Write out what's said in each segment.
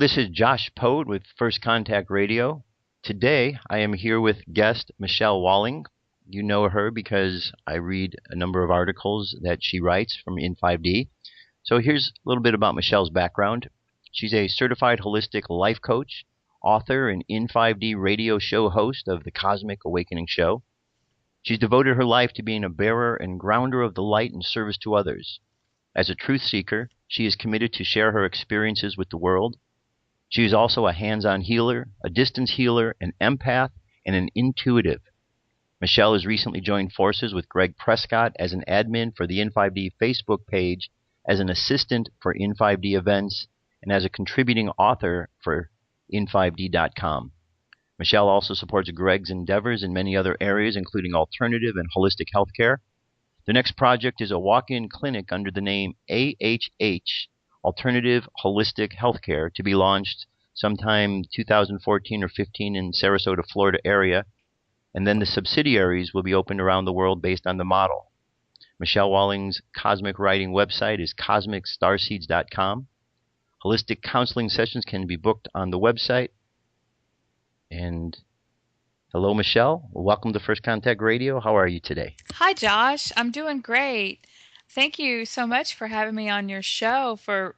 this is Josh Pote with First Contact Radio. Today, I am here with guest Michelle Walling. You know her because I read a number of articles that she writes from In5D. So here's a little bit about Michelle's background. She's a certified holistic life coach, author, and In5D radio show host of the Cosmic Awakening Show. She's devoted her life to being a bearer and grounder of the light in service to others. As a truth seeker, she is committed to share her experiences with the world. She is also a hands-on healer, a distance healer, an empath, and an intuitive. Michelle has recently joined forces with Greg Prescott as an admin for the In5D Facebook page, as an assistant for In5D events, and as a contributing author for In5D.com. Michelle also supports Greg's endeavors in many other areas, including alternative and holistic healthcare. The next project is a walk-in clinic under the name AHH, Alternative Holistic Healthcare, to be launched sometime 2014 or 15 in Sarasota, Florida area, and then the subsidiaries will be opened around the world based on the model. Michelle Walling's cosmic writing website is cosmicstarseeds.com. Holistic counseling sessions can be booked on the website. And hello, Michelle. Welcome to First Contact Radio. How are you today? Hi, Josh. I'm doing great. Thank you so much for having me on your show for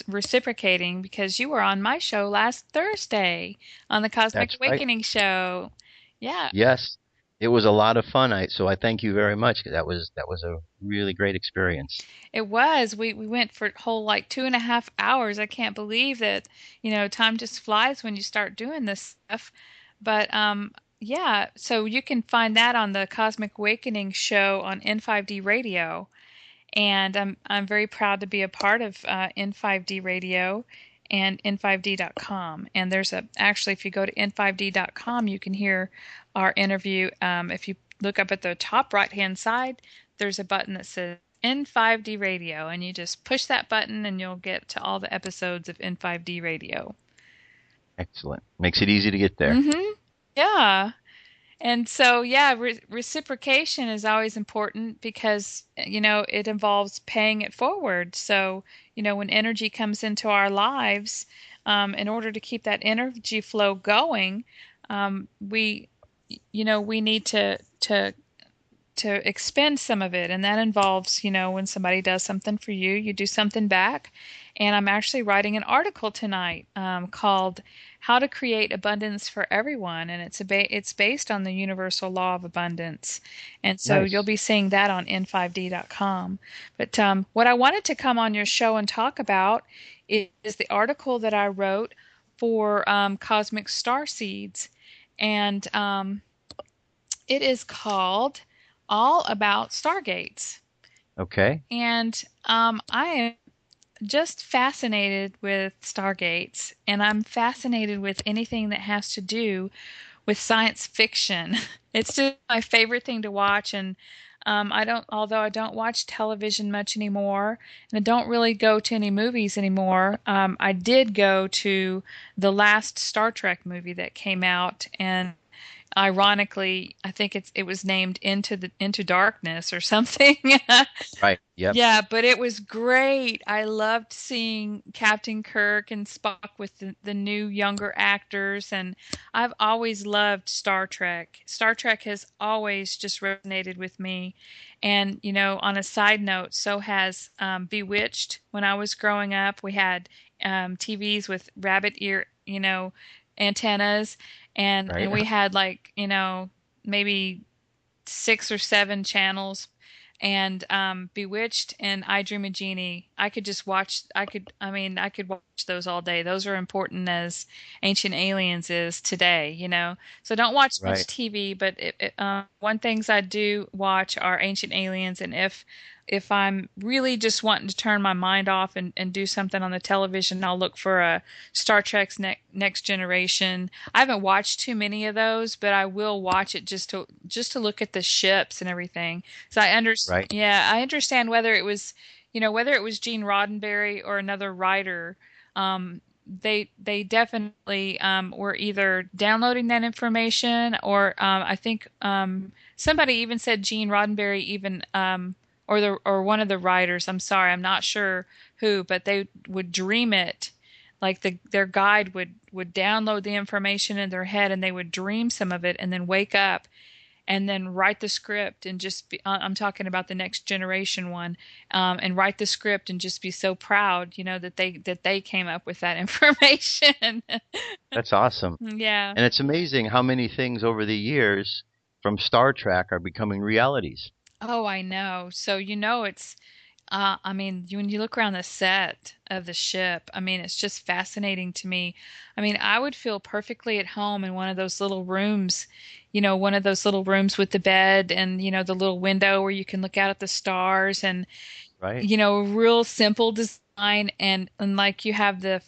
reciprocating because you were on my show last Thursday on the Cosmic That's right. Awakening show. Yeah, Yes, it was a lot of fun. So I thank you very much. That was a really great experience. it was. We went for a whole like 2.5 hours. I can't believe that, time just flies when you start doing this stuff. But yeah, so you can find that on the Cosmic Awakening show on N5D Radio. And I'm very proud to be a part of N5D Radio and N5D.com. And there's actually, if you go to N5D.com, you can hear our interview. If you look up at the top right-hand side, there's a button that says N5D Radio, and you just push that button and you'll get to all the episodes of N5D Radio. Excellent. Makes it easy to get there. Mm-hmm. Yeah. And so, yeah, reciprocation is always important because, it involves paying it forward. So, when energy comes into our lives, in order to keep that energy flow going, we, we need to expend some of it. And that involves, when somebody does something for you, you do something back. And I'm actually writing an article tonight called How to Create Abundance for Everyone. And it's based on the universal law of abundance. And so Nice. you'll be seeing that on N5D.com. But what I wanted to come on your show and talk about is the article that I wrote for Cosmic Star Seeds. And it is called All About Stargates. Okay. And I am just fascinated with stargates, and I'm fascinated with anything that has to do with science fiction. It's just my favorite thing to watch, and although I don't watch television much anymore, and I don't really go to any movies anymore, I did go to the last Star Trek movie that came out, and ironically, I think it was named Into Darkness or something. Right. Yep. Yeah, but it was great. I loved seeing Captain Kirk and Spock with the new younger actors, and I've always loved Star Trek. Star Trek has always just resonated with me. And, on a side note, so has Bewitched. When I was growing up, we had TVs with rabbit ear, antennas, and Right. we had like, maybe 6 or 7 channels, and Bewitched and I Dream of Jeannie. I could watch those all day. Those are important as Ancient Aliens is today, So I don't watch much Right. TV, but one things I do watch are Ancient Aliens, and if I'm really just wanting to turn my mind off and do something on the television, I'll look for a Star Trek's Next Generation. I haven't watched too many of those, but I will watch it just to look at the ships and everything. So Right. I understand whether it was Gene Roddenberry or another writer. They definitely were either downloading that information or I think somebody even said Gene Roddenberry even or one of the writers, I'm sorry, I'm not sure who, but they would dream it. Like their guide would download the information in their head and they would dream some of it and then wake up and then write the script and just be, I'm talking about the next generation one, and write the script and just be so proud, that they came up with that information. That's awesome. Yeah. And it's amazing how many things over the years from Star Trek are becoming realities. Oh, I know. So it's I mean, when you look around the set of the ship, I mean, it's just fascinating to me. I mean, I would feel perfectly at home in one of those little rooms, one of those little rooms with the bed and, the little window where you can look out at the stars and, Right. real simple design and like you have a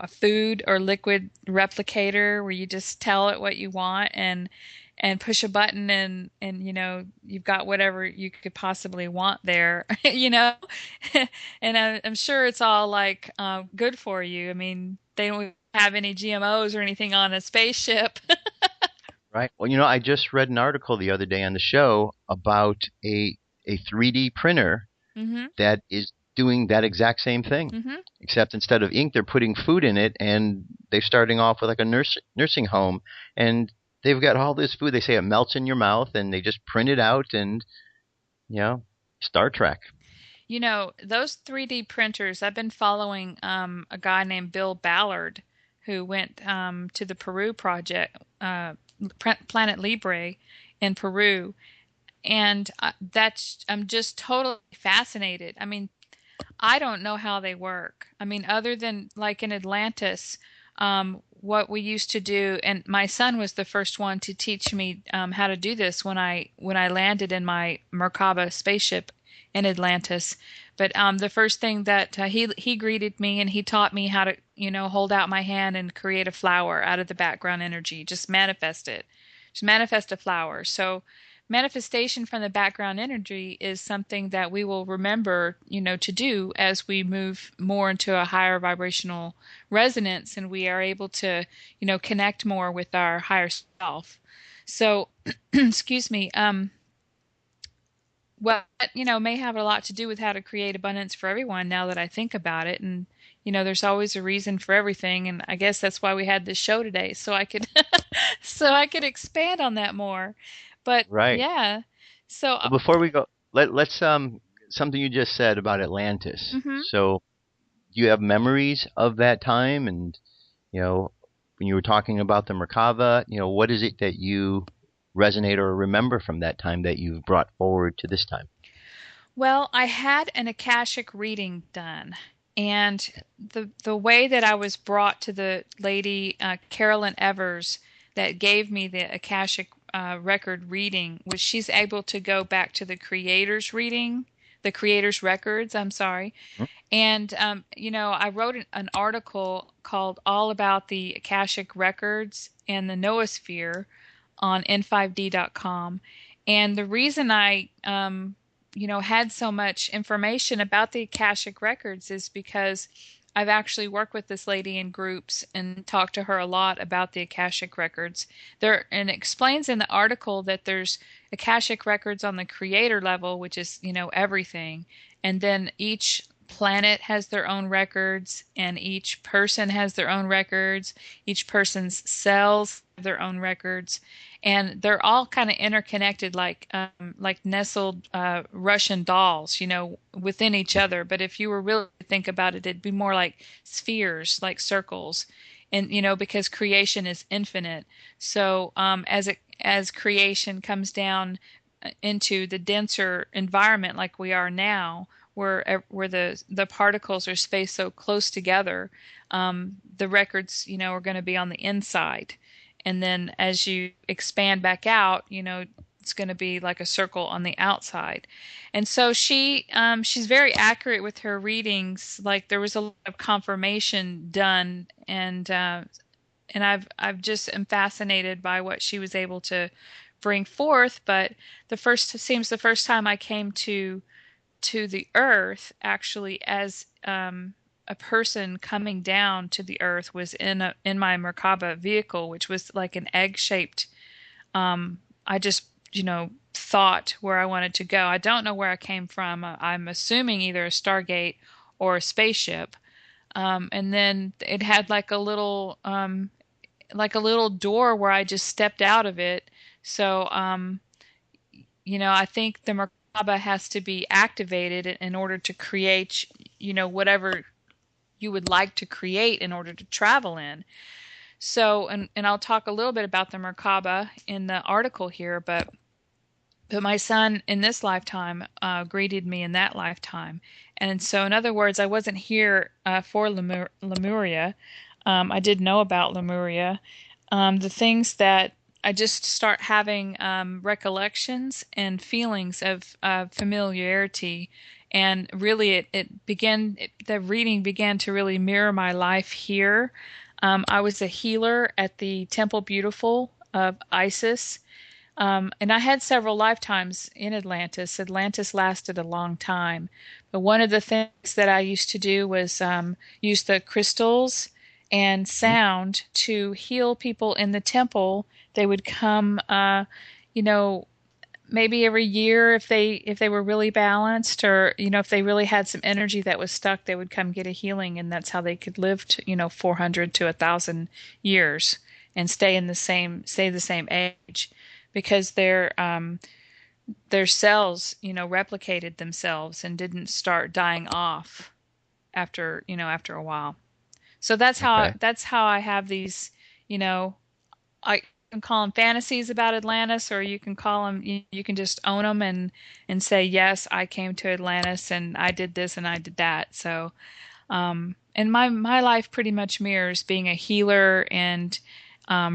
food or liquid replicator where you just tell it what you want and push a button and you've got whatever you could possibly want there. And I'm sure it's all like good for you. I mean, they don't have any GMOs or anything on a spaceship. Right. Well, I just read an article the other day on the show about a 3D printer Hmm. that is doing that exact same thing. Hmm. Except instead of ink, they're putting food in it, and they're starting off with like a nursing home, and they've got all this food. They say it melts in your mouth, and they just print it out, and Star Trek. Those 3D printers, I've been following a guy named Bill Ballard who went to the Peru project, Planet Libre in Peru. And I'm just totally fascinated. I mean, I don't know how they work. I mean, other than like in Atlantis, what we used to do, and my son was the first one to teach me how to do this when I landed in my Merkaba spaceship in Atlantis. But the first thing that he greeted me and he taught me how to hold out my hand and create a flower out of the background energy, just manifest it, just manifest a flower. So manifestation from the background energy is something that we will remember, to do as we move more into a higher vibrational resonance and we are able to, connect more with our higher self. So, excuse me, well, may have a lot to do with how to create abundance for everyone now that I think about it. And, there's always a reason for everything. And I guess that's why we had this show today, so I could, so I could expand on that more. But Right. yeah, so, Well, before we go, let's something you just said about Atlantis. mhm. So, do you have memories of that time? And when you were talking about the Merkava, what is it that you resonate or remember from that time that you've brought forward to this time? Well, I had an Akashic reading done, and the way that I was brought to the lady Carolyn Evers that gave me the Akashic record reading was she's able to go back to the creator's reading, the creator's records. I'm sorry, Hmm? and I wrote an article called "All About the Akashic Records and the Noosphere" on n5d.com, and the reason I had so much information about the Akashic records is because I've actually worked with this lady in groups and talked to her a lot about the Akashic records. There, and it explains in the article that there's Akashic records on the creator level, which is, everything. And then each planet has their own records, and each person has their own records. Each person's cells have their own records, and they're all kind of interconnected, like nestled Russian dolls, within each other. But if you were really to think about it, it'd be more like spheres, like circles, and because creation is infinite. So as creation comes down into the denser environment like we are now, where the particles are spaced so close together, the records are going to be on the inside, and then as you expand back out, it's going to be like a circle on the outside. And so she's very accurate with her readings. Like there was a lot of confirmation done, and I've just am fascinated by what she was able to bring forth. But the first time I came to the earth actually as a person coming down to the earth was in my Merkaba vehicle, which was like an egg shaped. I just thought where I wanted to go. I don't know where I came from. I'm assuming either a Stargate or a spaceship. And then it had like a little door where I just stepped out of it. So, I think the Merkaba has to be activated in order to create, whatever you would like to create in order to travel in. So, and I'll talk a little bit about the Merkaba in the article here, but my son in this lifetime greeted me in that lifetime. And so, in other words, I wasn't here for Lemuria. I did know about Lemuria. The things that I just start having recollections and feelings of familiarity. And really, the reading began to really mirror my life here. I was a healer at the Temple Beautiful of Isis. And I had several lifetimes in Atlantis. Atlantis lasted a long time. But one of the things that I used to do was use the crystals and sound to heal people in the temple. They would come, maybe every year if they were really balanced, or if they really had some energy that was stuck, they would come get a healing, and that's how they could live to, 400 to 1,000 years and stay the same age, because their cells, replicated themselves and didn't start dying off after a while. So that's how I have these, I can call them fantasies about Atlantis, or you can call them, you can just own them and say, yes, I came to Atlantis and I did this and I did that. So, and my life pretty much mirrors being a healer and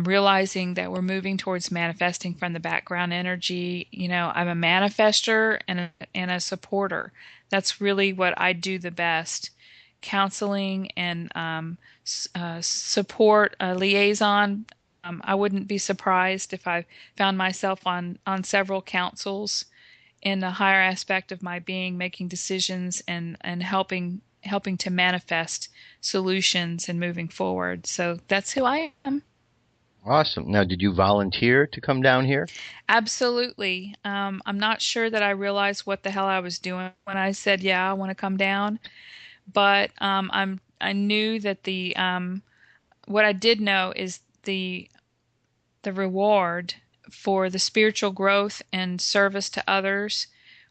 realizing that we're moving towards manifesting from the background energy. I'm a manifester and a supporter. That's really what I do the best. Counseling and support, liaison. I wouldn't be surprised if I found myself on several councils in the higher aspect of my being, making decisions and helping to manifest solutions and moving forward. So that's who I am. Awesome. Now, did you volunteer to come down here? Absolutely. I'm not sure that I realized what the hell I was doing when I said, yeah, I want to come down. But I knew that what I did know is the reward for the spiritual growth and service to others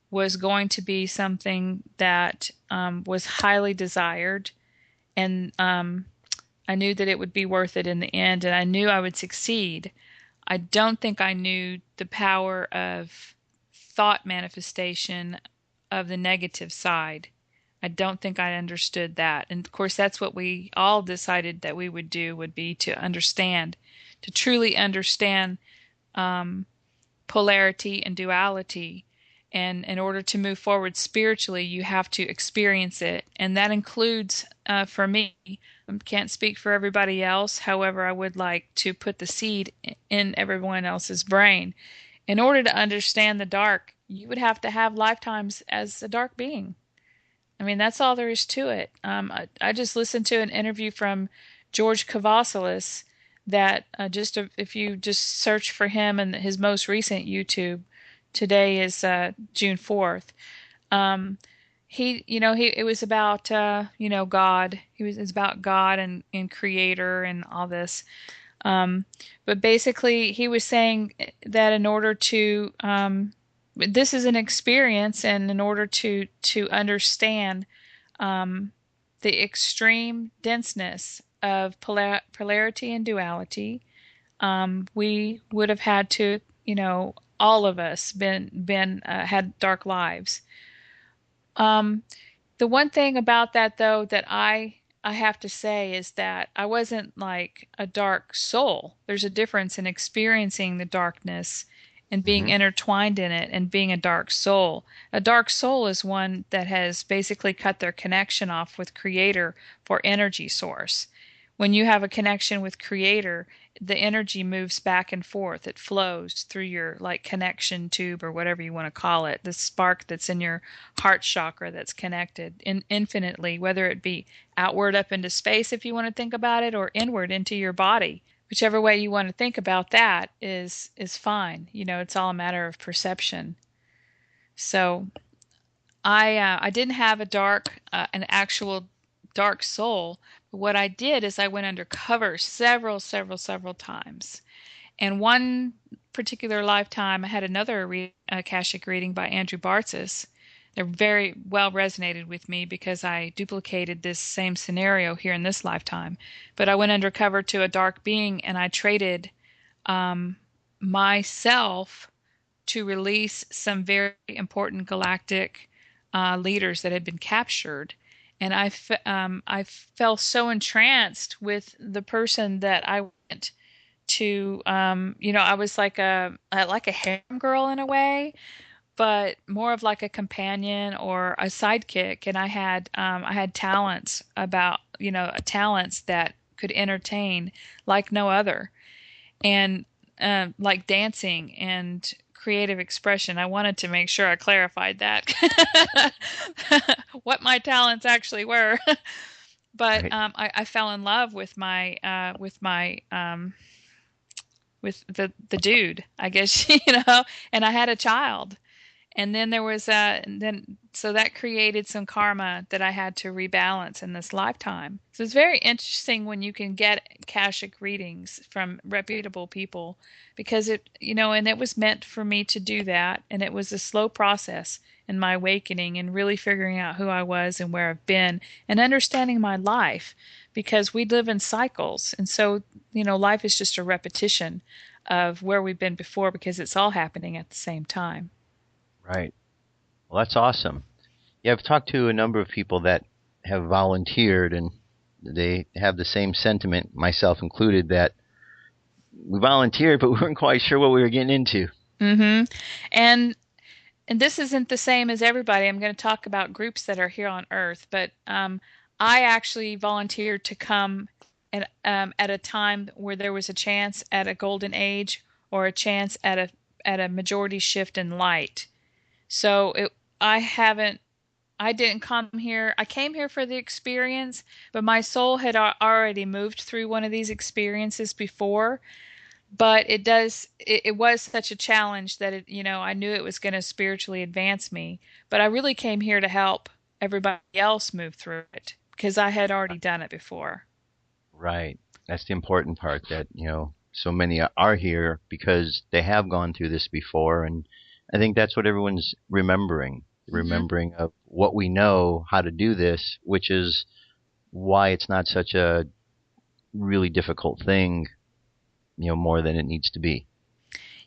was going to be something that was highly desired, and I knew that it would be worth it in the end, and I knew I would succeed. I don't think I knew the power of thought manifestation of the negative side. I don't think I understood that. And of course, that's what we all decided that we would do, would be to understand, to truly understand polarity and duality. And in order to move forward spiritually, you have to experience it. And that includes, for me, I can't speak for everybody else. However, I would like to put the seed in everyone else's brain. In order to understand the dark, you would have to have lifetimes as a dark being. I mean, that's all there is to it. I just listened to an interview from George Kavassilis that if you just search for him and his most recent YouTube, today is June 4th. It was about God. It's about God and Creator and all this. But basically, he was saying that in order to this is an experience, and in order to understand the extreme denseness of polarity and duality, we would have had to, all of us been had dark lives. The one thing about that, though, that I have to say is that I wasn't like a dark soul. There's a difference in experiencing the darkness and being intertwined in it and being a dark soul. A dark soul is one that has basically cut their connection off with Creator for energy source. When you have a connection with Creator, the energy moves back and forth. It flows through your connection tube, or whatever you want to call it, the spark that's in your heart chakra that's connected infinitely, whether it be outward up into space, if you want to think about it, or inward into your body, whichever way you want to think about that is fine. It's all a matter of perception. So I didn't have an actual dark soul. But what I did is I went undercover several times. And one particular lifetime, I had another Akashic reading by Andrew Bartzis. They're very well resonated with me because I duplicated this same scenario here in this lifetime. But I went undercover to a dark being and I traded myself to release some very important galactic leaders that had been captured. And I fell so entranced with the person that I went to. I was like a harem girl in a way, but more of like a companion or a sidekick. And I had talents that could entertain like no other, and like dancing and creative expression. I wanted to make sure I clarified that what my talents actually were. But Right. I fell in love with the dude, I guess, and I had a child. And then so that created some karma that I had to rebalance in this lifetime. So it's very interesting when you can get Akashic readings from reputable people because and it was meant for me to do that. And it was a slow process in my awakening and really figuring out who I was and where I've been and understanding my life because we live in cycles. And so, life is just a repetition of where we've been before because it's all happening at the same time. Right. Well, that's awesome. Yeah, I've talked to a number of people that have volunteered, and they have the same sentiment, myself included, that we volunteered, but we weren't quite sure what we were getting into. Mm-hmm. And and this isn't the same as everybody. I'm going to talk about groups that are here on Earth, but I actually volunteered to come at a time where there was a chance at a golden age or a chance at a majority shift in light. So I didn't come here. I came here for the experience, but my soul had already moved through one of these experiences before. But it was such a challenge that I knew it was going to spiritually advance me. But I really came here to help everybody else move through it because I had already done it before. Right. That's the important part, that, so many are here because they have gone through this before. And I think that's what everyone's remembering, Hmm. remembering of what we know, how to do this, which is why it's not such a really difficult thing, more than it needs to be.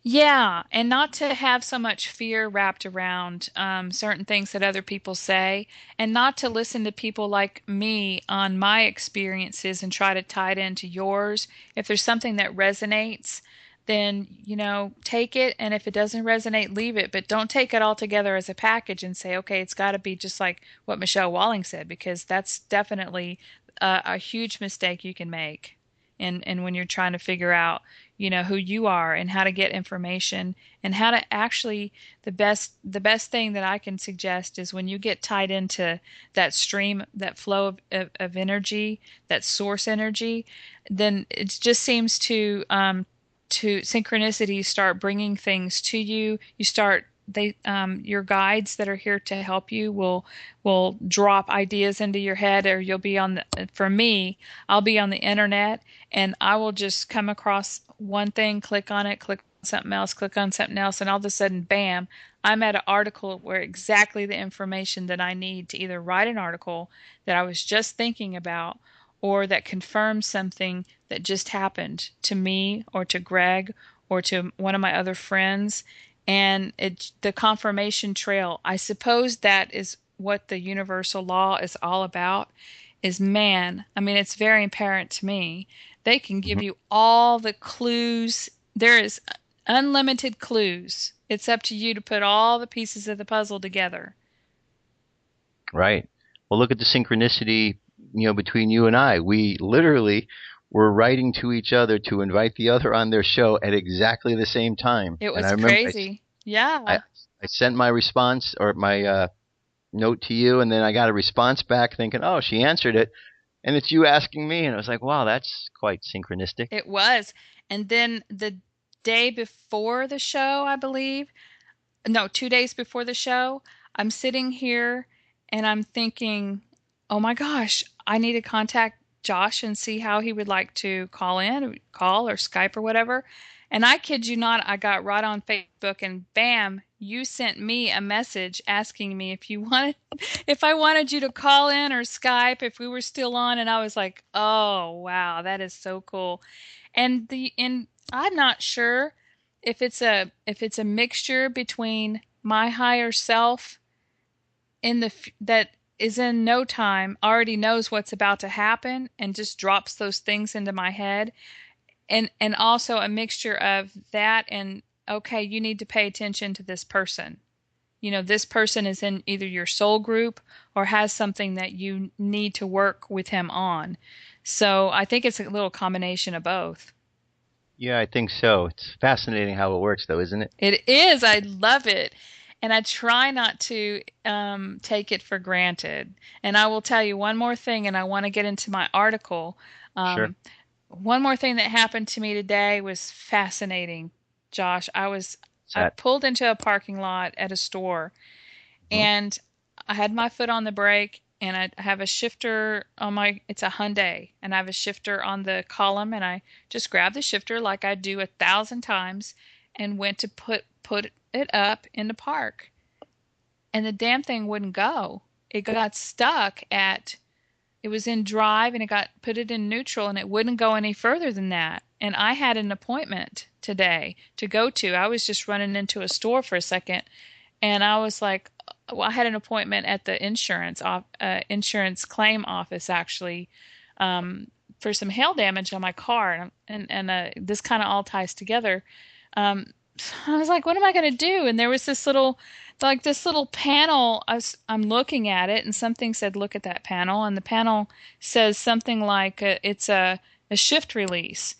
Yeah, and not to have so much fear wrapped around certain things that other people say, and not to listen to people like me on my experiences and try to tie it into yours. If there's something that resonates, then, take it, and if it doesn't resonate, leave it. But don't take it all together as a package and say, okay, it's got to be just like what Michelle Walling said, because that's definitely a huge mistake you can make. And when you're trying to figure out who you are and how to get information and how to actually the best thing that I can suggest is when you get tied into that stream, that flow of energy, that source energy, then it just seems to synchronicity start bringing things to you. You start they your guides that are here to help you will drop ideas into your head, or you'll be for me, I'll be on the internet and I will just come across one thing, click on it, click on something else, click on something else, and all of a sudden, bam, I'm at an article where exactly the information that I need to either write an article that I was just thinking about or that confirms something that just happened to me or to Greg or to one of my other friends. And the confirmation trail, I suppose that is what the universal law is all about, is man. I mean, it's very apparent to me. They can give Mhm. you all the clues. There is unlimited clues. It's up to you to put all the pieces of the puzzle together. Right. Well, look at the synchronicity, between you and I. We literally were writing to each other to invite the other on their show at exactly the same time. It And I was remember crazy. I, Yeah. I sent my response or my note to you, and then I got a response back thinking, oh, she answered it. And it's you asking me, and I was like, wow, that's quite synchronistic. It was. And then the day before the show, I believe, no, 2 days before the show, I'm sitting here and I'm thinking, oh my gosh, I need to contact Josh and see how he would like to call or Skype or whatever. And I kid you not, I got right on Facebook and bam, you sent me a message asking me if I wanted you to call in or Skype if we were still on. And I was like, oh wow, that is so cool. And I'm not sure if it's a mixture between my higher self that is in no time already knows what's about to happen and just drops those things into my head, and also a mixture of that and okay, you need to pay attention to this person. This person is in either your soul group or has something that you need to work with him on. So I think it's a little combination of both. Yeah, I think so. It's fascinating how it works, though, isn't it? It is. I love it. And I try not to take it for granted. And I will tell you one more thing, and I want to get into my article. Sure. Um, one more thing that happened to me today was fascinating, Josh. It's I that. pulled into a parking lot at a store, Mhm. and I had my foot on the brake, and I have a shifter on it's a Hyundai, and I have a shifter on the column, and I just grabbed the shifter like I do 1,000 times and went to put it up in the park. And the damn thing wouldn't go. It got stuck it was in drive and it got put it in neutral and it wouldn't go any further than that. And I had an appointment today to go to. I was just running into a store for a second and I was like, well, I had an appointment at the insurance claim office actually, for some hail damage on my car, and this kind of all ties together. Um, I was like, what am I going to do? And there was this little panel. I'm looking at it, and something said, look at that panel, and the panel says something like it's a shift release.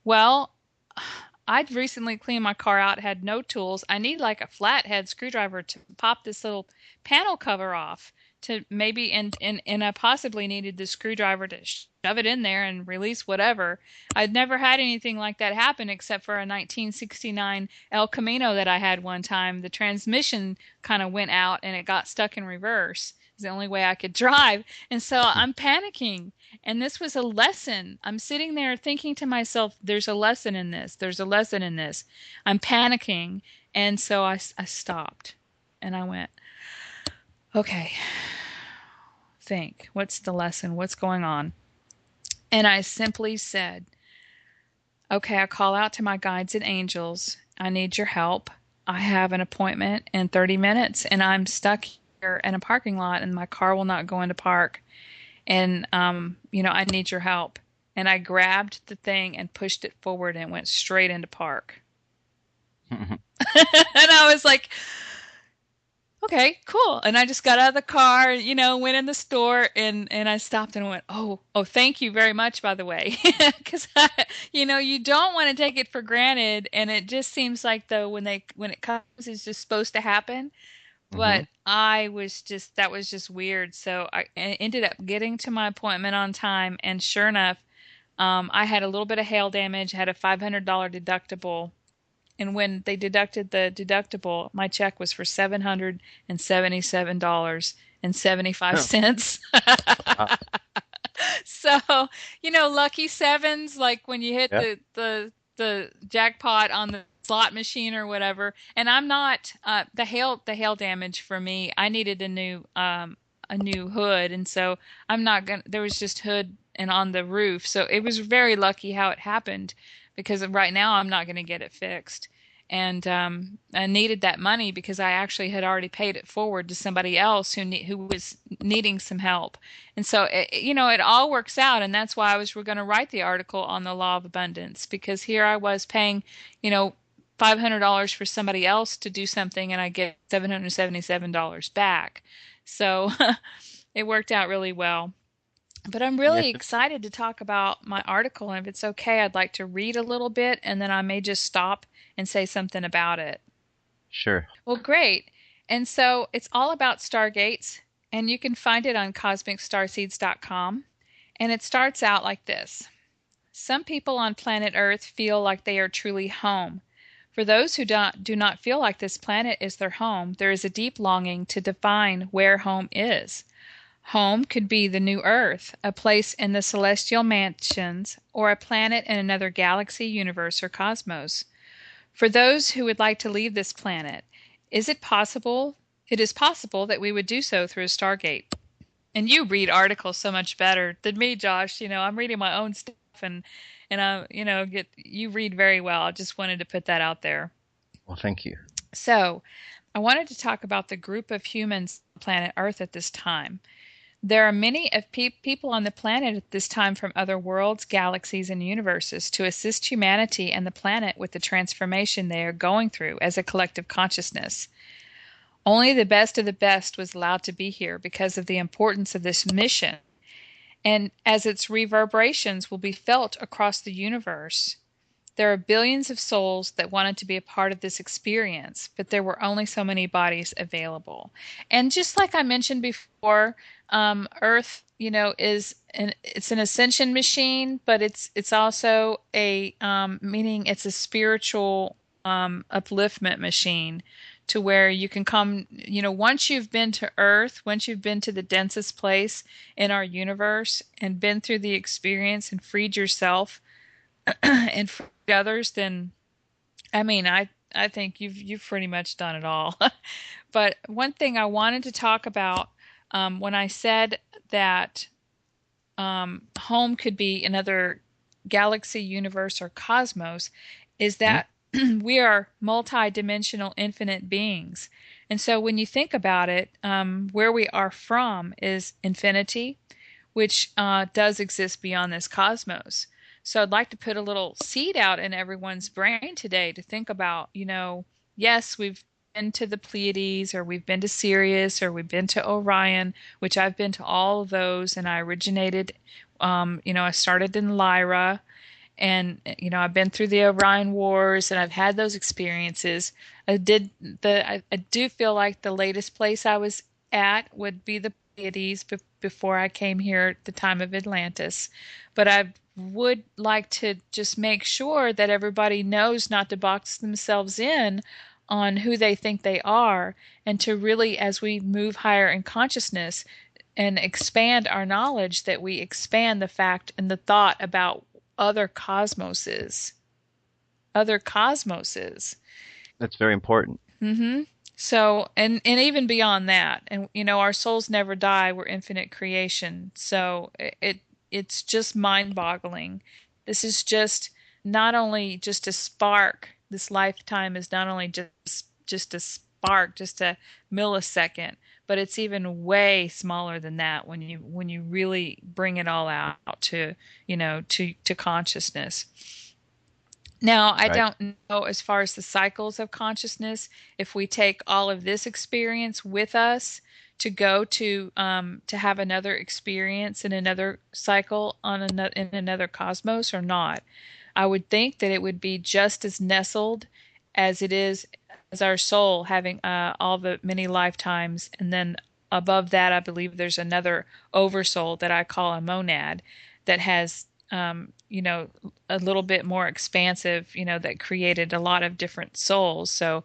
Well, I'd recently cleaned my car out, had no tools. I need like a flathead screwdriver to pop this little panel cover off to maybe, and I possibly needed the screwdriver to shove it in there and release whatever. I'd never had anything like that happen except for a 1969 El Camino that I had one time. The transmission kind of went out and it got stuck in reverse. It's the only way I could drive. And so I'm panicking. And this was a lesson. I'm sitting there thinking to myself, there's a lesson in this. There's a lesson in this. I'm panicking. And so I stopped and I went, okay, think. What's the lesson? What's going on? And I simply said, okay, I call out to my guides and angels. I need your help. I have an appointment in 30 minutes and I'm stuck here in a parking lot and my car will not go into park. And, I need your help. And I grabbed the thing and pushed it forward and it went straight into park. And I was like, okay, cool. And I just got out of the car, went in the store and I stopped and went, oh, thank you very much, by the way. Because, you don't want to take it for granted. And it just seems like though, when it comes, it's just supposed to happen. Mhm. But that was just weird. So I ended up getting to my appointment on time. And sure enough, I had a little bit of hail damage, had a $500 deductible. And when they deducted the deductible, my check was for $777.75. Wow. So, lucky sevens, like when you hit Yeah. the jackpot on the slot machine or whatever. And I'm not the hail damage for me. I needed a new hood, and so I'm not gonna. There was just hood and on the roof, so it was very lucky how it happened because right now I'm not going to get it fixed. And I needed that money because I actually had already paid it forward to somebody else who was needing some help. And so it all works out, and that's why we're going to write the article on the law of abundance because here I was paying, $500 for somebody else to do something, and I get $777 back. So it worked out really well. But I'm Yes. really excited to talk about my article, and if it's okay, I'd like to read a little bit, and then I may just stop and say something about it. Sure. Well, great. And so it's all about stargates, and you can find it on cosmicstarseeds.com. And it starts out like this. Some people on planet Earth feel like they are truly home. For those who do not feel like this planet is their home, there is a deep longing to define where home is. Home could be the new Earth, a place in the celestial mansions, or a planet in another galaxy, universe, or cosmos. For those who would like to leave this planet, is it possible? It is possible that we would do so through a Stargate. And you read articles so much better than me, Josh. I'm reading my own stuff and I, get you read very well. I just wanted to put that out there. Well, thank you. So, I wanted to talk about the group of humans on planet Earth at this time. There are many of people on the planet at this time from other worlds, galaxies, and universes to assist humanity and the planet with the transformation they are going through as a collective consciousness. Only the best of the best was allowed to be here because of the importance of this mission, and as its reverberations will be felt across the universe. There are billions of souls that wanted to be a part of this experience, but there were only so many bodies available. And just like I mentioned before, Earth, it's an ascension machine, but it's also a meaning it's a spiritual upliftment machine to where you can come, once you've been to Earth, once you've been to the densest place in our universe and been through the experience and freed yourself and freed others, then I think you've pretty much done it all. But one thing I wanted to talk about when I said that home could be another galaxy, universe, or cosmos, is that we are multi-dimensional infinite beings. And so when you think about it, where we are from is infinity, which does exist beyond this cosmos. So I'd like to put a little seed out in everyone's brain today to think about, yes, we've been to the Pleiades, or we've been to Sirius, or we've been to Orion, which I've been to all of those, and I originated, I started in Lyra, and I've been through the Orion Wars, and I've had those experiences. I do feel like the latest place I was at would be the Pleiades before I came here at the time of Atlantis, but I would like to just make sure that everybody knows not to box themselves in on who they think they are, and to really, as we move higher in consciousness and expand our knowledge, that we expand the fact and the thought about other cosmoses. Other cosmoses. That's very important. Mm-hmm. So, and even beyond that, and our souls never die. We're infinite creation. So it's just mind-boggling. This is just not only just a spark. This lifetime is not only just a spark, just a millisecond, but it's even way smaller than that when you really bring it all out to to consciousness. Now, I Right. don't know as far as the cycles of consciousness, if we take all of this experience with us to go to have another experience in another cycle in another cosmos or not. I would think that it would be just as nestled as it is as our soul having all the many lifetimes, and then above that, I believe there's another oversoul that I call a monad that has a little bit more expansive, that created a lot of different souls. So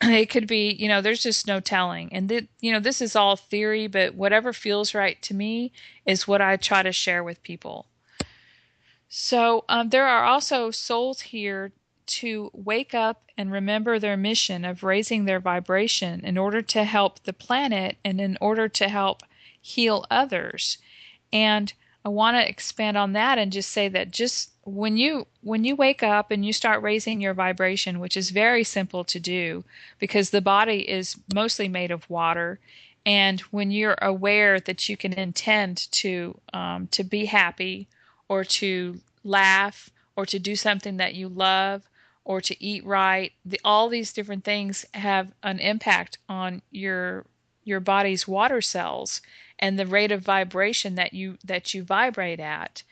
it could be, there's just no telling. And this is all theory, but whatever feels right to me is what I try to share with people. So there are also souls here to wake up and remember their mission of raising their vibration in order to help the planet and in order to help heal others. And I want to expand on that and just say that just when you wake up and you start raising your vibration, which is very simple to do because the body is mostly made of water, and when you're aware that you can intend to be happy, or to laugh, or to do something that you love, or to eat right, all these different things have an impact on your body's water cells and the rate of vibration that you vibrate at.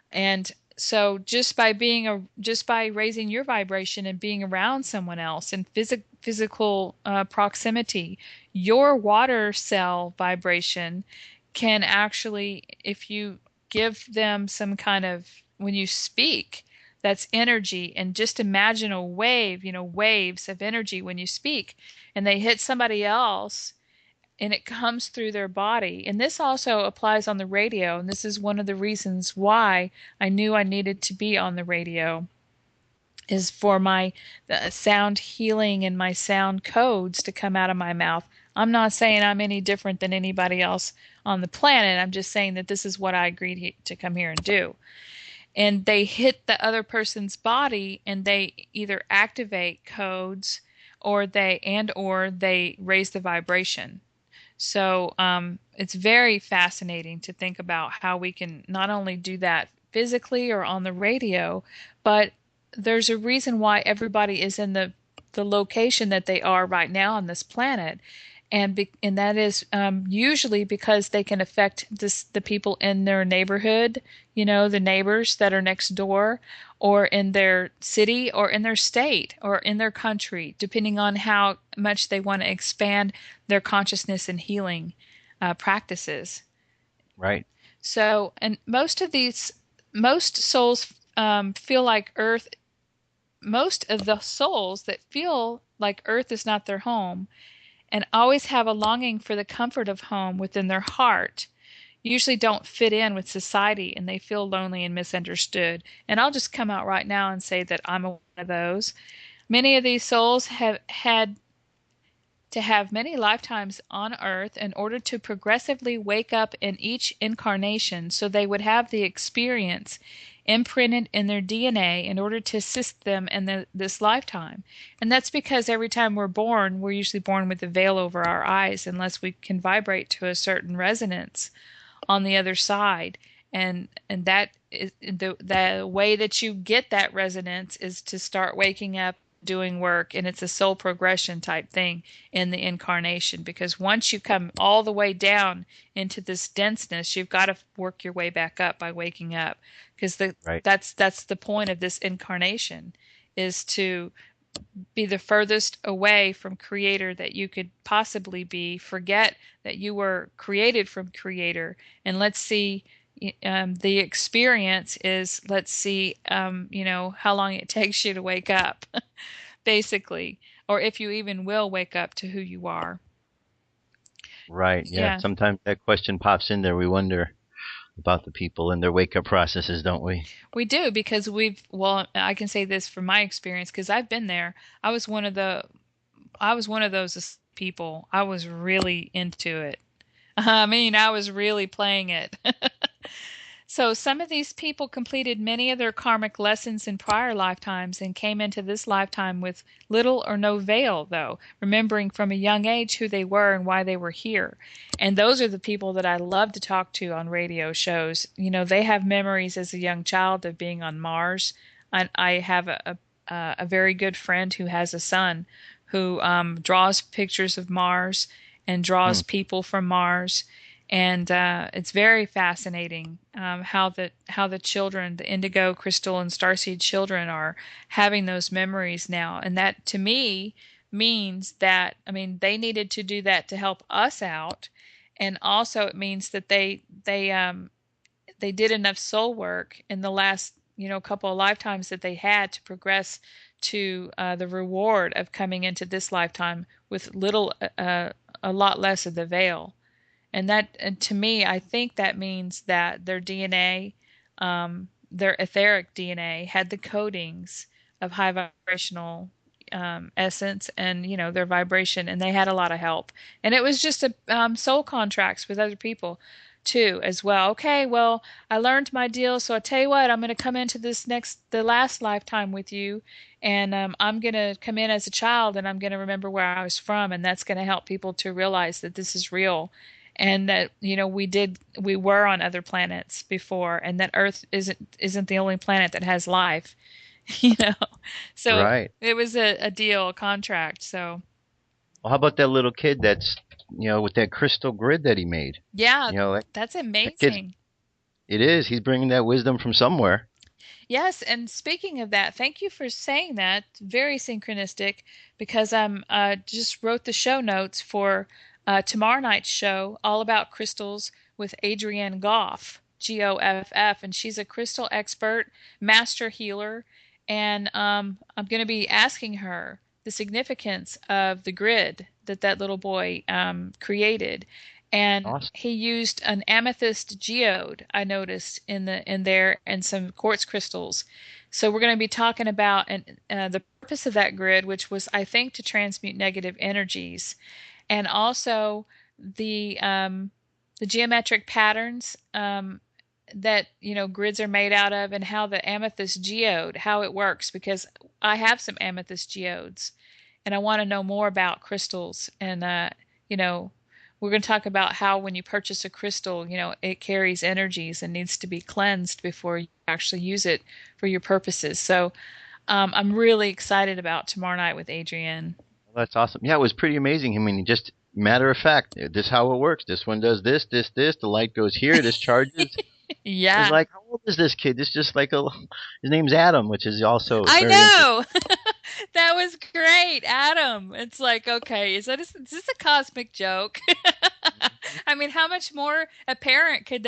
And so just by raising your vibration and being around someone else in physical proximity, your water cell vibration can actually, if you give them some kind of, when you speak, that's energy, and just imagine a wave, waves of energy when you speak, and they hit somebody else and it comes through their body. And this also applies on the radio, and this is one of the reasons why I knew I needed to be on the radio, is for my sound healing and my sound codes to come out of my mouth. I'm not saying I'm any different than anybody else on the planet. I'm just saying that this is what I agreed to come here and do. And they hit the other person's body, and they either activate codes or they raise the vibration. So it's very fascinating to think about how we can not only do that physically or on the radio, but there's a reason why everybody is in the location that they are right now on this planet. And that is usually because they can affect the people in their neighborhood, the neighbors that are next door, or in their city, or in their state, or in their country, depending on how much they want to expand their consciousness and healing practices. Right. So, and most souls feel like Earth. Most of the souls that feel like Earth is not their home and always have a longing for the comfort of home within their heart usually don't fit in with society, and they feel lonely and misunderstood. And I'll just come out right now and say that I'm one of those. Many of these souls have had to have many lifetimes on Earth in order to progressively wake up in each incarnation, so they would have the experience imprinted in their DNA in order to assist them in this lifetime. And that's because every time we're born, we're usually born with a veil over our eyes unless we can vibrate to a certain resonance on the other side. And that is the way that you get that resonance is to start waking up, doing work, and it's a soul progression type thing in the incarnation, because once you come all the way down into this denseness, you've got to work your way back up by waking up, because that's the point of this incarnation, is to be the furthest away from Creator that you could possibly be, forget that you were created from Creator, and let's see. The experience is, let's see, how long it takes you to wake up, basically, or if you even will wake up to who you are. Right. Yeah. Sometimes that question pops in there. We wonder about the people and their wake-up processes, don't we? We do, because I can say this from my experience, because I've been there. I was one of those people. I was really into it. I mean, I was really playing it. So some of these people completed many of their karmic lessons in prior lifetimes and came into this lifetime with little or no veil, though, remembering from a young age who they were and why they were here. And those are the people that I love to talk to on radio shows. They have memories as a young child of being on Mars. I have a very good friend who has a son who draws pictures of Mars and draws people from Mars. And it's very fascinating how the children, the indigo, crystal, and starseed children, are having those memories now. And that, to me, means that, they needed to do that to help us out. And also it means that they did enough soul work in the last, couple of lifetimes that they had to progress to the reward of coming into this lifetime with a lot less of the veil. And to me, I think that means that their DNA, their etheric DNA, had the codings of high vibrational essence and, their vibration, and they had a lot of help. And it was just soul contracts with other people, too, as well. Okay, well, I learned my deal, so I tell you what, I'm going to come into the last lifetime with you, and I'm going to come in as a child, and I'm going to remember where I was from, and that's going to help people to realize that this is real. And that, we were on other planets before, and that Earth isn't the only planet that has life, So right. It was a deal, a contract. So, well, how about that little kid that's, with that crystal grid that he made? Yeah, that's amazing. Kid, it is. He's bringing that wisdom from somewhere. Yes, and speaking of that, thank you for saying that. Very synchronistic, because I'm just wrote the show notes for tomorrow night's show, all about crystals, with Adrienne Goff. Goff, and she's a crystal expert, master healer, and I'm going to be asking her the significance of the grid that little boy created. And Awesome. he used an amethyst geode, I noticed in there, and some quartz crystals. So we're going to be talking about the purpose of that grid, which was, I think, to transmute negative energies, and also the geometric patterns that grids are made out of, and how the amethyst geode, how it works, because I have some amethyst geodes, and I want to know more about crystals. And you know we're going to talk about how when you purchase a crystal, it carries energies and needs to be cleansed before you actually use it for your purposes. So I'm really excited about tomorrow night with Adrienne. Well, that's awesome. Yeah, it was pretty amazing. I mean, just matter of fact, this is how it works. This one does this, this, this. The light goes here. This charges. It's Yeah, like, how old is this kid? This is just like his name's Adam, which is also I very interesting. know. That was great, Adam. It's like, okay, is this a cosmic joke? I mean, how much more apparent could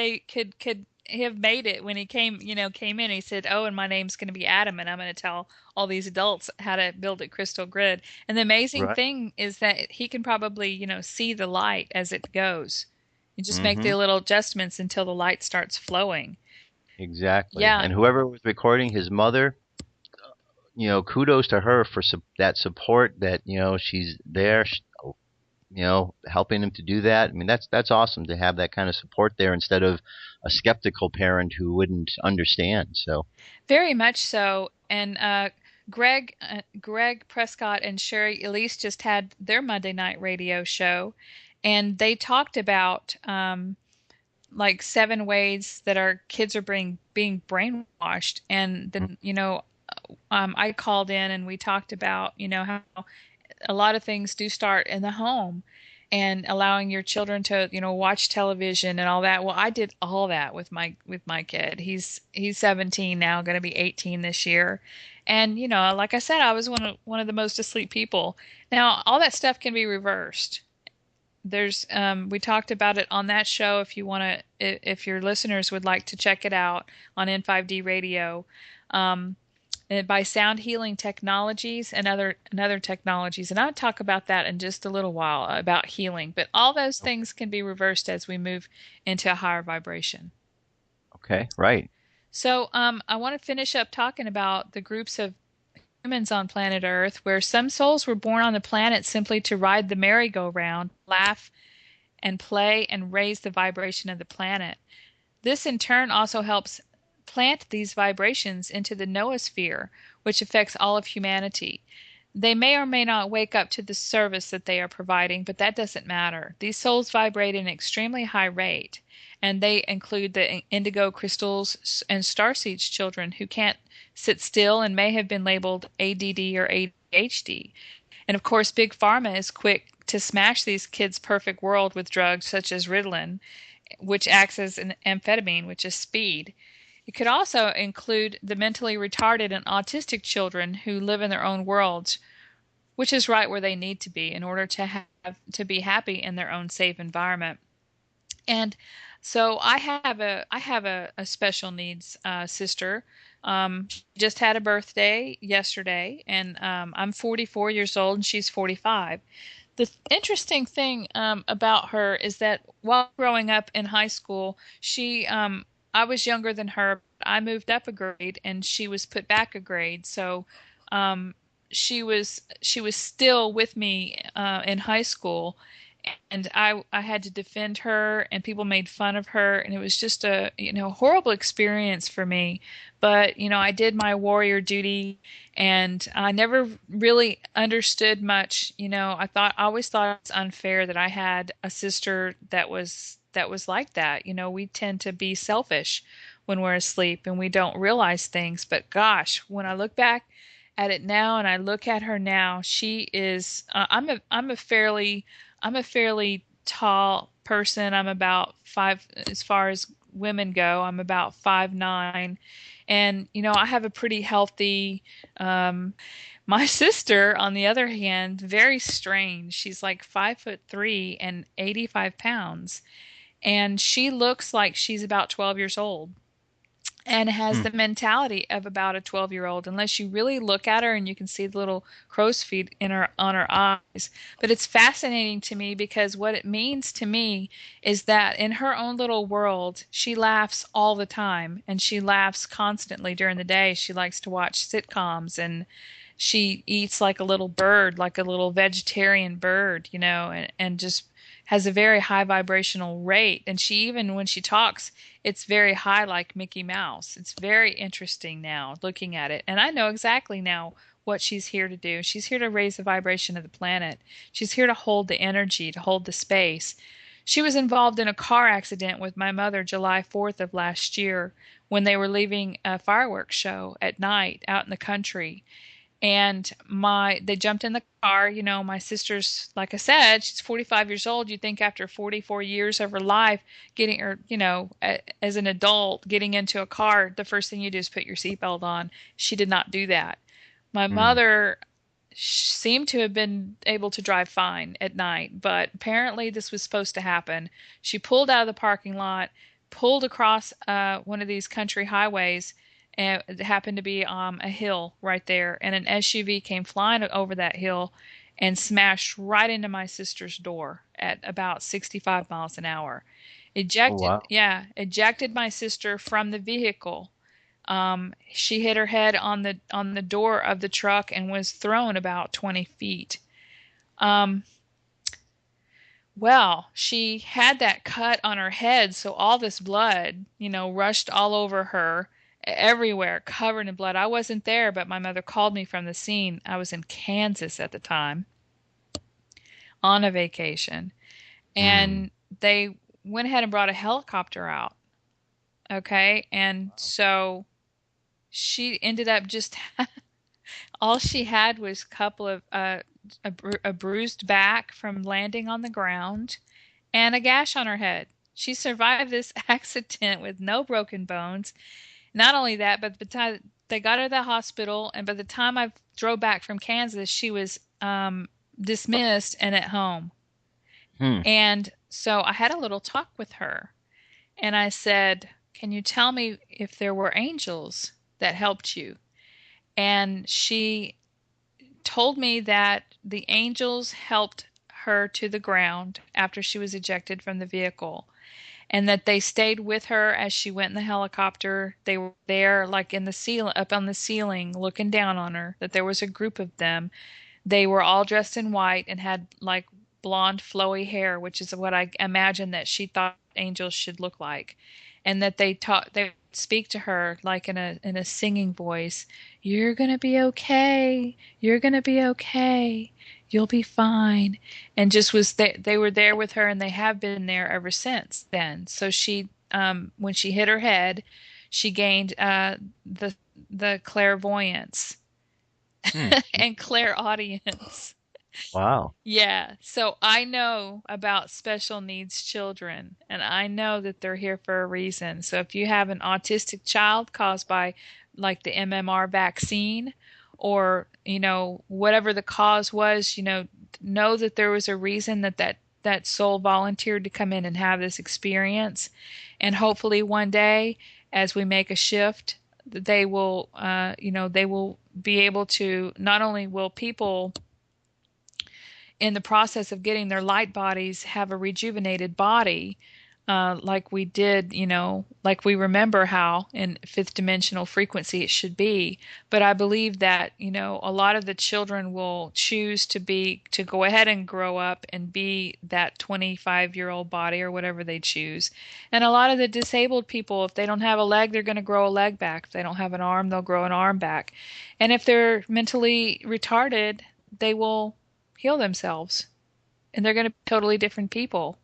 have made it when he came in. He said, "Oh, and my name's going to be Adam, and I'm going to tell all these adults how to build a crystal grid." And the amazing Right. thing is that he can probably, see the light as it goes. You just make Mm-hmm. the little adjustments until the light starts flowing. Exactly. Yeah, And whoever was recording, his mother, kudos to her for that support. That she's there. Helping him to do that. I mean, that's awesome to have that kind of support there instead of a skeptical parent who wouldn't understand. So, very much so. And Greg Prescott and Sherry Elise just had their Monday night radio show, and they talked about like 7 ways that our kids are being brainwashed. And then, I called in and we talked about, how a lot of things do start in the home, and allowing your children to watch television and all that. Well, I did all that with my kid. He's 17 now, going to be 18 this year. And like I said, I was one of the most asleep people. Now all that stuff can be reversed. There's We talked about it on that show. If you want to, if your listeners would like to check it out on N5D radio, um, by Sound Healing Technologies and other technologies. And I'll talk about that in just a little while, about healing. But all those things can be reversed as we move into a higher vibration. okay, right. So I want to finish up talking about the groups of humans on planet Earth, where some souls were born on the planet simply to ride the merry-go-round, laugh and play and raise the vibration of the planet. This in turn also helps plant these vibrations into the noosphere, which affects all of humanity. They may or may not wake up to the service that they are providing, but that doesn't matter. These souls vibrate at an extremely high rate, and they include the indigo crystals and starseeds children who can't sit still and may have been labeled ADD or ADHD. And of course, Big Pharma is quick to smash these kids' perfect world with drugs such as Ritalin, which acts as an amphetamine, which is speed. It could also include the mentally retarded and autistic children who live in their own worlds, which is right where they need to be in order to be happy in their own safe environment. And so I have a special needs sister. She just had a birthday yesterday, and I'm 44 years old, and she's 45. The interesting thing about her is that while growing up in high school, I was younger than her. I moved up a grade, and she was put back a grade. So um, she was still with me in high school, and I had to defend her, and people made fun of her, and it was just a horrible experience for me. But I did my warrior duty, and I never really understood much. I always thought it's unfair that I had a sister that was like that. We tend to be selfish when we're asleep and we don't realize things. But gosh, when I look back at it now and I look at her now, she is. I'm a fairly tall person. I'm about five, as far as women go. I'm about 5'9", and I have a pretty healthy. My sister, on the other hand, very strange. She's like 5'3" and 85 pounds, and she looks like she's about 12 years old and has Hmm. the mentality of about a 12-year-old unless you really look at her and you can see the little crow's feet in her on her eyes. But it's fascinating to me because what it means to me is that in her own little world, she laughs all the time and she laughs constantly during the day. She likes to watch sitcoms and she eats like a little bird, like a little vegetarian bird, and just has a very high vibrational rate. And she even when she talks, it's very high like Mickey Mouse. It's very interesting now looking at it. And I know exactly now what she's here to do. She's here to raise the vibration of the planet. She's here to hold the energy, to hold the space. She was involved in a car accident with my mother July 4th of last year when they were leaving a fireworks show at night out in the country, and they jumped in the car. My sister's, like I said, she's 45 years old. You think after 44 years of her life, getting her, as an adult, getting into a car, the first thing you do is put your seatbelt on. She did not do that. My Hmm. mother seemed to have been able to drive fine at night, but apparently this was supposed to happen. She pulled out of the parking lot, pulled across one of these country highways, and it happened to be a hill right there, and an SUV came flying over that hill and smashed right into my sister's door at about 65 miles an hour. Oh, wow. Ejected my sister from the vehicle. She hit her head on the door of the truck and was thrown about 20 feet. Um, well, she had that cut on her head, so all this blood, rushed all over her, everywhere, covered in blood. I wasn't there, but my mother called me from the scene. I was in Kansas at the time on a vacation, Hmm. and they went ahead and brought a helicopter out. Okay, and so she ended up just all she had was a couple of a bruised back from landing on the ground and a gash on her head. She survived this accident with no broken bones. Not only that, but by the time they got her to the hospital, and by the time I drove back from Kansas, she was dismissed and at home. Hmm. And so I had a little talk with her, and I said, "Can you tell me if there were angels that helped you?" And she told me that the angels helped her to the ground after she was ejected from the vehicle, and that they stayed with her as she went in the helicopter. They were there like in the ceiling, up on the ceiling, looking down on her, that there was a group of them. They were all dressed in white and had like blonde flowy hair, which is what I imagine that she thought angels should look like. And that they speak to her like in a singing voice. You're going to be okay. You're going to be okay. You'll be fine. And just was they were there with her, and they have been there ever since then. So she when she hit her head, she gained the clairvoyance Hmm. and clairaudience. Wow. Yeah, so I know about special needs children, and I know that they're here for a reason. So if you have an autistic child caused by like the MMR vaccine, or whatever the cause was, know that there was a reason that soul volunteered to come in and have this experience. And hopefully one day, as we make a shift, they will be able to, not only will people in the process of getting their light bodies have a rejuvenated body, like we did, like we remember how in fifth dimensional frequency it should be. But I believe that, a lot of the children will choose to go ahead and grow up and be that 25-year-old body or whatever they choose. And a lot of the disabled people, if they don't have a leg, they're going to grow a leg back. If they don't have an arm, they'll grow an arm back. And if they're mentally retarded, they will heal themselves, and they're going to be totally different people,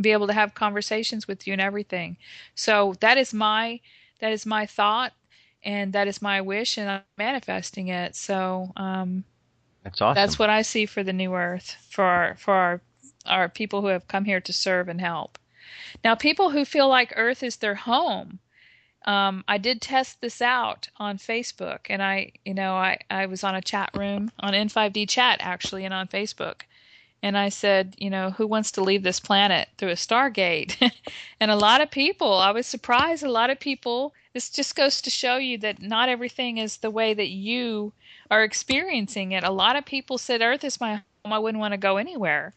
be able to have conversations with you and everything. So that is my thought, and that is my wish, and I'm manifesting it. So That's that's awesome. what I see for the new earth, for our people who have come here to serve and help. Now, people who feel like earth is their home, I did test this out on Facebook, and I was on a chat room on N5D chat actually, and on Facebook, And I said, who wants to leave this planet through a Stargate? And a lot of people, I was surprised, a lot of people, this just goes to show you that not everything is the way that you are experiencing it. A lot of people said, Earth is my home. I wouldn't want to go anywhere.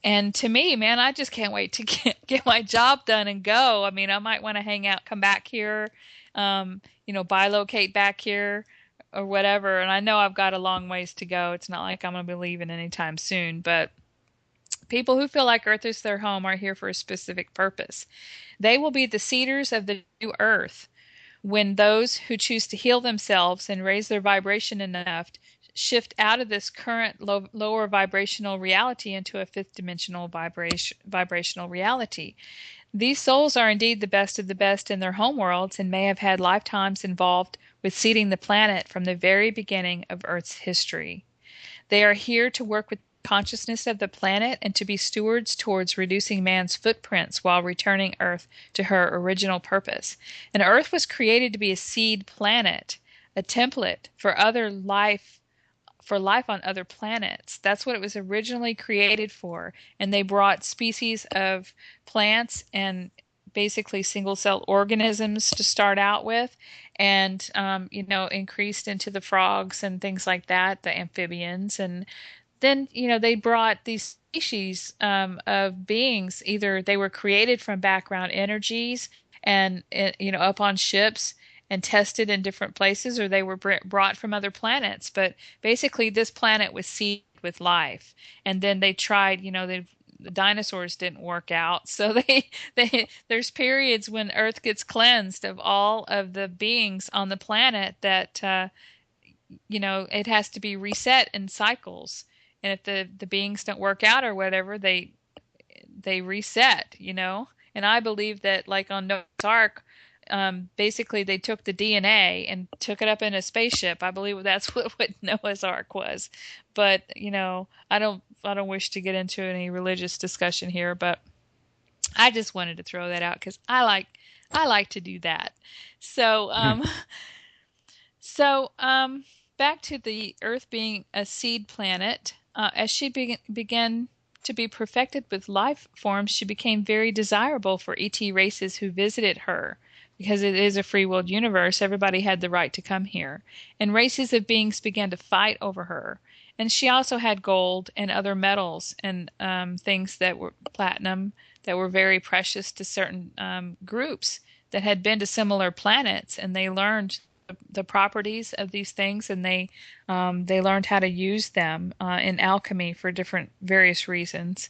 And to me, man, I just can't wait to get my job done and go. I mean, I might want to hang out, come back here, bilocate back here or whatever. And I know I've got a long ways to go. It's not like I'm going to be leaving anytime soon, but people who feel like Earth is their home are here for a specific purpose. They will be the seeders of the new Earth when those who choose to heal themselves and raise their vibration enough shift out of this current lower vibrational reality into a fifth dimensional vibrational reality. These souls are indeed the best of the best in their home worlds and may have had lifetimes involved with seeding the planet from the very beginning of Earth's history. They are here to work with consciousness of the planet and to be stewards towards reducing man's footprints while returning Earth to her original purpose. And Earth was created to be a seed planet, a template for life on other planets. That's what it was originally created for. And they brought species of plants and basically single-cell organisms to start out with, and increased into the frogs and things like that, the amphibians, and then they brought these species of beings. Either they were created from background energies and up on ships and tested in different places, or they were brought from other planets. But basically, this planet was seeded with life, and then they tried. The dinosaurs didn't work out, so there's periods when Earth gets cleansed of all of the beings on the planet that it has to be reset in cycles. And if the beings don't work out or whatever, they reset. And I believe that, like on Noah's Ark, basically they took the DNA and took it up in a spaceship. I believe that's what Noah's Ark was. But I don't wish to get into any religious discussion here, but I just wanted to throw that out because I like to do that. So back to the Earth being a seed planet. As she began to be perfected with life forms, she became very desirable for ET races who visited her. Because it is a free world universe, everybody had the right to come here. And races of beings began to fight over her. And she also had gold and other metals and things that were platinum that were very precious to certain groups that had been to similar planets, and they learned the properties of these things, and they learned how to use them in alchemy for different various reasons.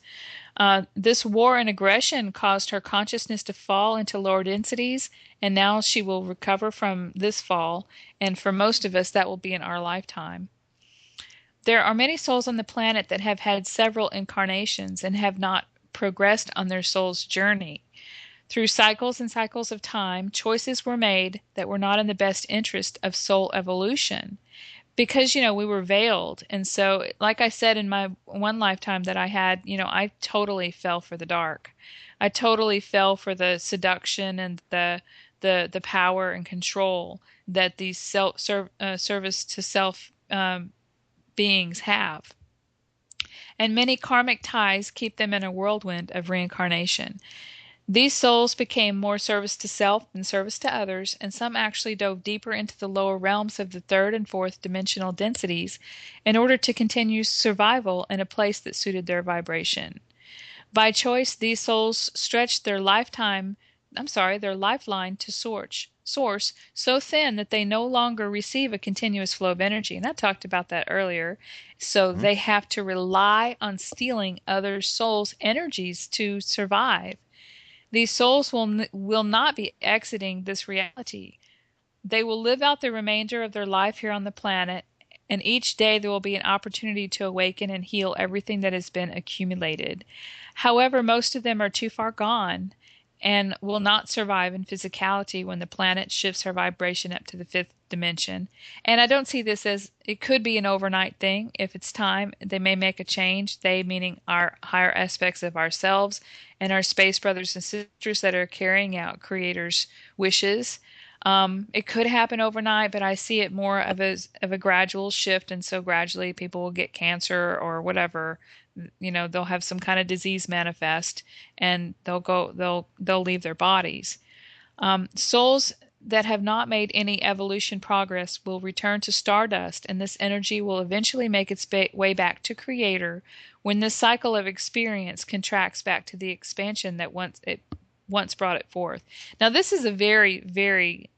This war and aggression caused her consciousness to fall into lower densities, and now she will recover from this fall, and for most of us that will be in our lifetime. There are many souls on the planet that have had several incarnations and have not progressed on their soul's journey. Through cycles and cycles of time, choices were made that were not in the best interest of soul evolution. Because, we were veiled. And so, like I said in my one lifetime that I had, I totally fell for the dark. I totally fell for the seduction and the power and control that these service to self beings have. And many karmic ties keep them in a whirlwind of reincarnation. These souls became more service to self than service to others, and some actually dove deeper into the lower realms of the third and fourth dimensional densities in order to continue survival in a place that suited their vibration. By choice, these souls stretched their lifeline to source so thin that they no longer receive a continuous flow of energy. And I talked about that earlier. So they have to rely on stealing other souls' energies to survive. These souls will not be exiting this reality. They will live out the remainder of their life here on the planet, and each day there will be an opportunity to awaken and heal everything that has been accumulated. However, most of them are too far gone and will not survive in physicality when the planet shifts her vibration up to the fifth dimension. And I don't see this as, it could be an overnight thing. If it's time, they may make a change. They, meaning our higher aspects of ourselves and our space brothers and sisters that are carrying out Creator's wishes. It could happen overnight, but I see it more of a gradual shift, and so gradually people will get cancer or whatever they'll have some kind of disease manifest, and they'll leave their bodies. Souls that have not made any evolution progress will return to stardust, and this energy will eventually make its way back to Creator when this cycle of experience contracts back to the expansion that once brought it forth. Now, this is a very, very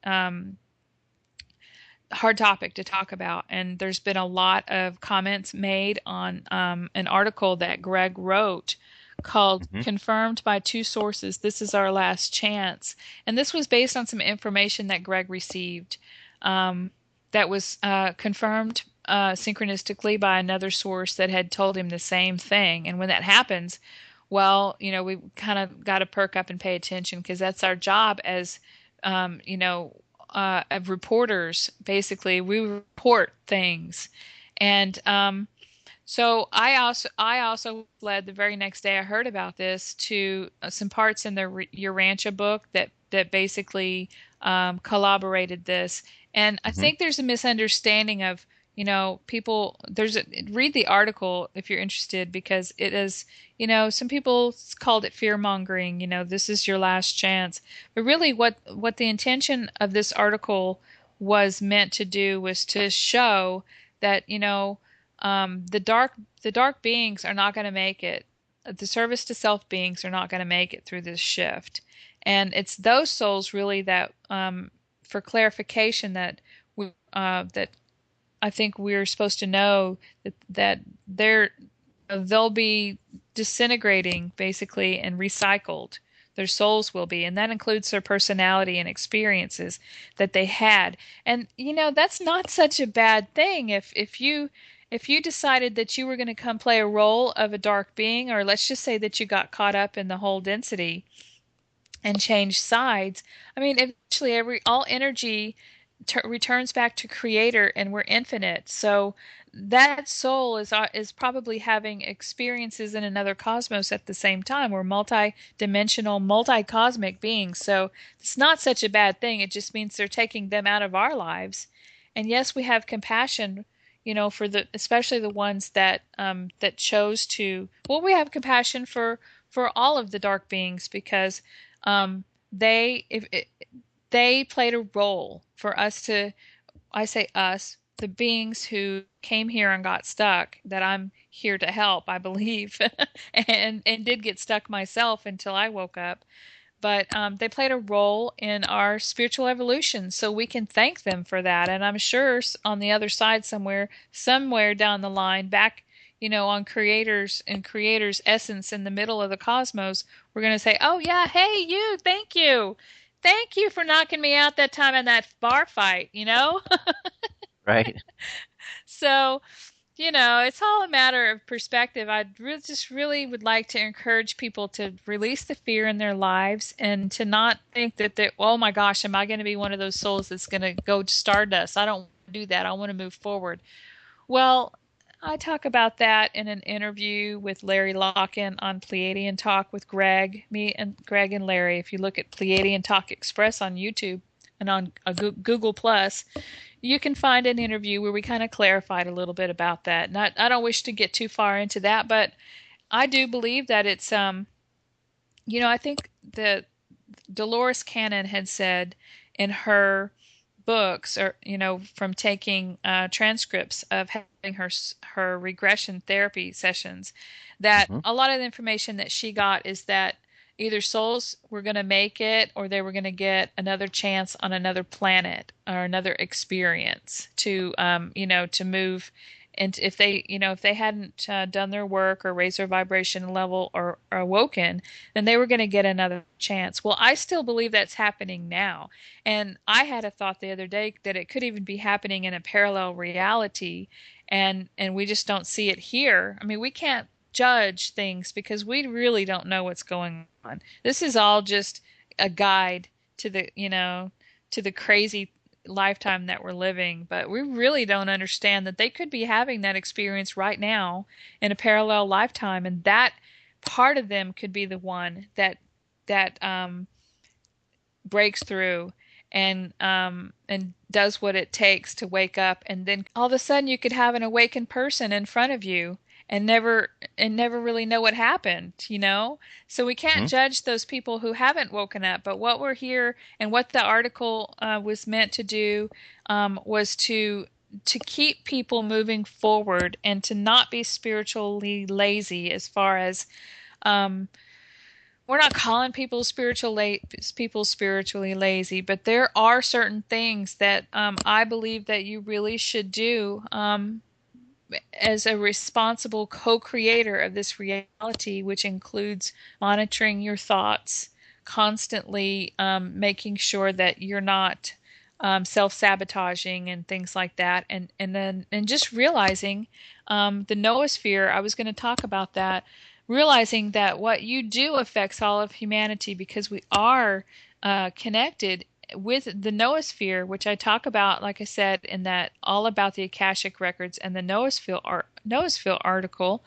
hard topic to talk about, and there's been a lot of comments made on an article that Greg wrote called Confirmed by Two Sources, This is Our Last Chance. And this was based on some information that Greg received that was confirmed synchronistically by another source that had told him the same thing. And when that happens, well, we kind of got to perk up and pay attention, because that's our job as, of reporters. Basically, we report things. And so I also led the very next day I heard about this to some parts in the Urantia book that basically collaborated this. And I think there's a misunderstanding of, people. Read the article if you're interested, because it is, some people called it fear mongering. This is your last chance. But really, what the intention of this article was meant to do was to show that, the dark beings are not going to make it. The service to self beings are not going to make it through this shift. And it's those souls really that, for clarification, that I think we're supposed to know that they'll be disintegrating basically and recycled. Their souls will be, and that includes their personality and experiences that they had. And that's not such a bad thing if you decided that you were going to come play a role of a dark being, or let's just say that you got caught up in the whole density and changed sides. I mean, eventually all energy returns back to Creator, and we're infinite. So that soul is probably having experiences in another cosmos at the same time. We're multi-dimensional, multi-cosmic beings. So it's not such a bad thing. It just means they're taking them out of our lives. And yes, we have compassion, for especially the ones that chose to. Well, we have compassion for all of the dark beings, because they played a role for us to, I say us, the beings who came here and got stuck, that I'm here to help, I believe, and did get stuck myself until I woke up. But they played a role in our spiritual evolution, so we can thank them for that. And I'm sure on the other side somewhere down the line, back, on Creator's essence in the middle of the cosmos, we're going to say, oh yeah, hey you, thank you. Thank you for knocking me out that time in that bar fight, Right. So, it's all a matter of perspective. I just really would like to encourage people to release the fear in their lives, and to not think that oh my gosh, am I going to be one of those souls that's going to go to stardust? I don't want to do that. I want to move forward. Well, I talk about that in an interview with Larry Locken on Pleiadian Talk with Greg, Greg and Larry. If you look at Pleiadian Talk Express on YouTube and on Google Plus, you can find an interview where we kind of clarified a little bit about that. And I don't wish to get too far into that, but I do believe that it's, I think that Dolores Cannon had said in her books, or from taking transcripts of having her regression therapy sessions, that a lot of the information that she got is that either souls were going to make it, or they were going to get another chance on another planet or another experience to to move. And if they hadn't done their work or raised their vibration level or awoken, then they were going to get another chance. Well, I still believe that's happening now. And I had a thought the other day that it could even be happening in a parallel reality, and we just don't see it here. I mean, we can't judge things because we really don't know what's going on. This is all just a guide to the crazy lifetime that we're living, but we really don't understand that they could be having that experience right now in a parallel lifetime, and that part of them could be the one that breaks through and does what it takes to wake up, and then all of a sudden you could have an awakened person in front of you, and never really know what happened, you know? So we can't Hmm. judge those people who haven't woken up. But what we're here and what the article was meant to do was to keep people moving forward and to not be spiritually lazy as far as um, we're not calling people spiritually lazy, but there are certain things that I believe that you really should do as a responsible co-creator of this reality, which includes monitoring your thoughts, constantly making sure that you're not self-sabotaging and things like that, and just realizing the noosphere. I was going to talk about that. Realizing that what you do affects all of humanity because we are connected with the noosphere, which I talk about, like I said, in that all about the Akashic records and the noosphere article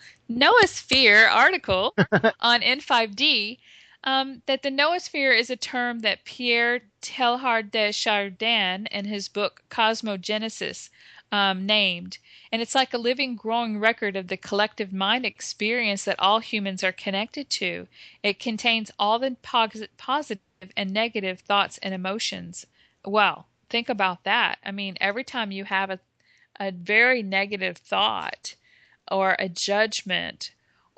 on N5D, that the noosphere is a term that Pierre Teilhard de Chardin in his book Cosmogenesis named. And it's like a living, growing record of the collective mind experience that all humans are connected to. It contains all the positive and negative thoughts and emotions. Well, think about that. I mean, every time you have a very negative thought or a judgment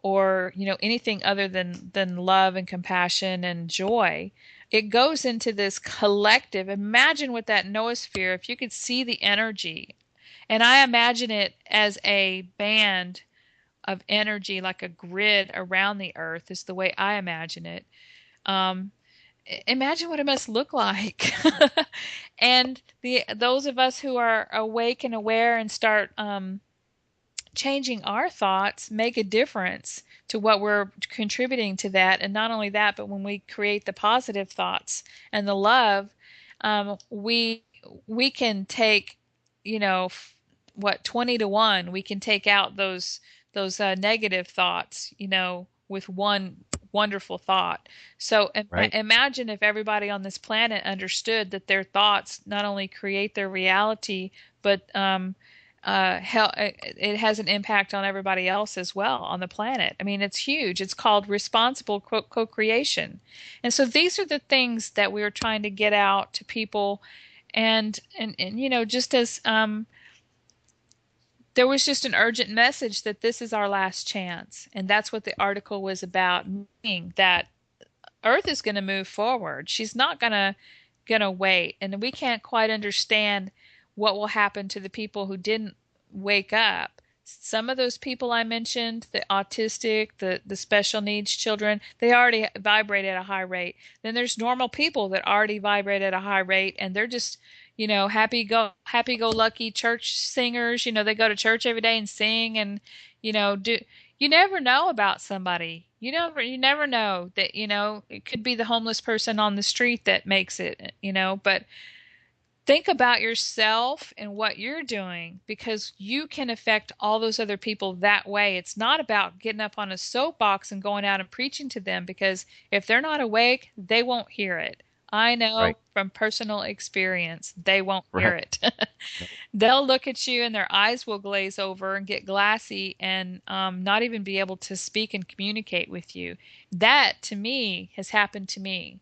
or, anything other than love and compassion and joy, it goes into this collective. Imagine what that noosphere, if you could see the energy, and I imagine it as a band of energy, like a grid around the earth, is the way I imagine it. Um, Imagine what it must look like. And those of us who are awake and aware and start changing our thoughts make a difference to what we're contributing to that. And not only that, but when we create the positive thoughts and the love, we can take, what, 20 to 1, we can take out those negative thoughts, with one wonderful thought. So Right. imagine if everybody on this planet understood that their thoughts not only create their reality, but it has an impact on everybody else as well on the planet. I mean, it's huge. It's called responsible co-creation. And so these are the things that we are trying to get out to people. And just as there was just an urgent message that this is our last chance. And that's what the article was about, meaning that Earth is going to move forward. She's not going to wait. And we can't quite understand what will happen to the people who didn't wake up. Some of those people I mentioned, the autistic, the special needs children, they already vibrate at a high rate. Then there's normal people that already vibrate at a high rate, and they're just, happy go lucky church singers. They go to church every day and sing and, do. You never know about somebody. You never know that, it could be the homeless person on the street that makes it, but think about yourself and what you're doing because you can affect all those other people that way. It's not about getting up on a soapbox and going out and preaching to them because if they're not awake, they won't hear it. I know Right. from personal experience, they won't hear Right. it. They'll look at you and their eyes will glaze over and get glassy and not even be able to speak and communicate with you. That, to me, has happened to me.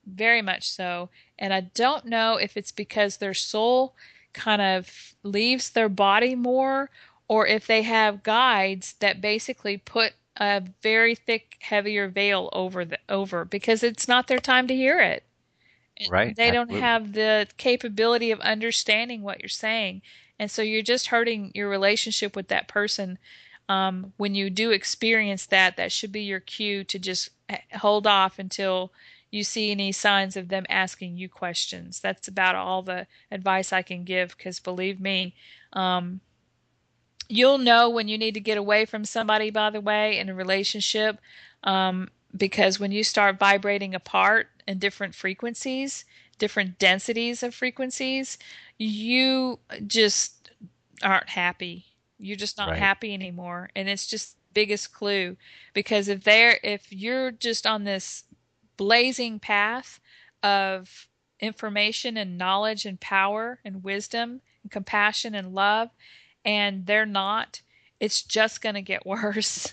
Very much so. And I don't know if it's because their soul kind of leaves their body more or if they have guides that basically put a very thick, heavier veil over because it's not their time to hear it. Right. They don't Absolutely. have the capability of understanding what you're saying. And so you're just hurting your relationship with that person. When you do experience that, that should be your cue to just hold off until you see any signs of them asking you questions. That's about all the advice I can give because believe me, um, you'll know when you need to get away from somebody, by the way, in a relationship, because when you start vibrating apart in different frequencies, different densities of frequencies, you just aren't happy. You're just not Right. happy anymore. And it's just biggest clue because if you're just on this blazing path of information and knowledge and power and wisdom and compassion and love and they're not, It's just going to get worse.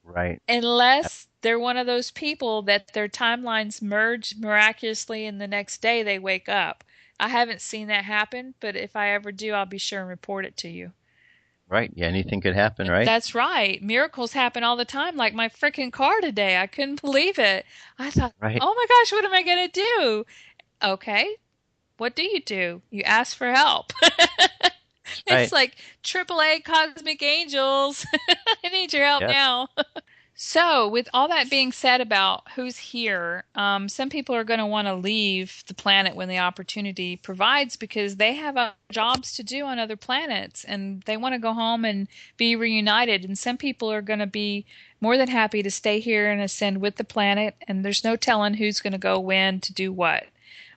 Right. Unless they're one of those people that their timelines merge miraculously and the next day they wake up. I haven't seen that happen, but if I ever do, I'll be sure and report it to you. Right. Yeah, anything could happen, right? That's right. Miracles happen all the time, like my freaking car today. I couldn't believe it. I thought, Right. oh my gosh, what am I going to do? Okay, what do? You ask for help. It's Right. like AAA cosmic angels. I need your help Yep. now. So, with all that being said about who's here, some people are going to want to leave the planet when the opportunity provides because they have jobs to do on other planets and they want to go home and be reunited. And some people are going to be more than happy to stay here and ascend with the planet. And there's no telling who's going to go when to do what.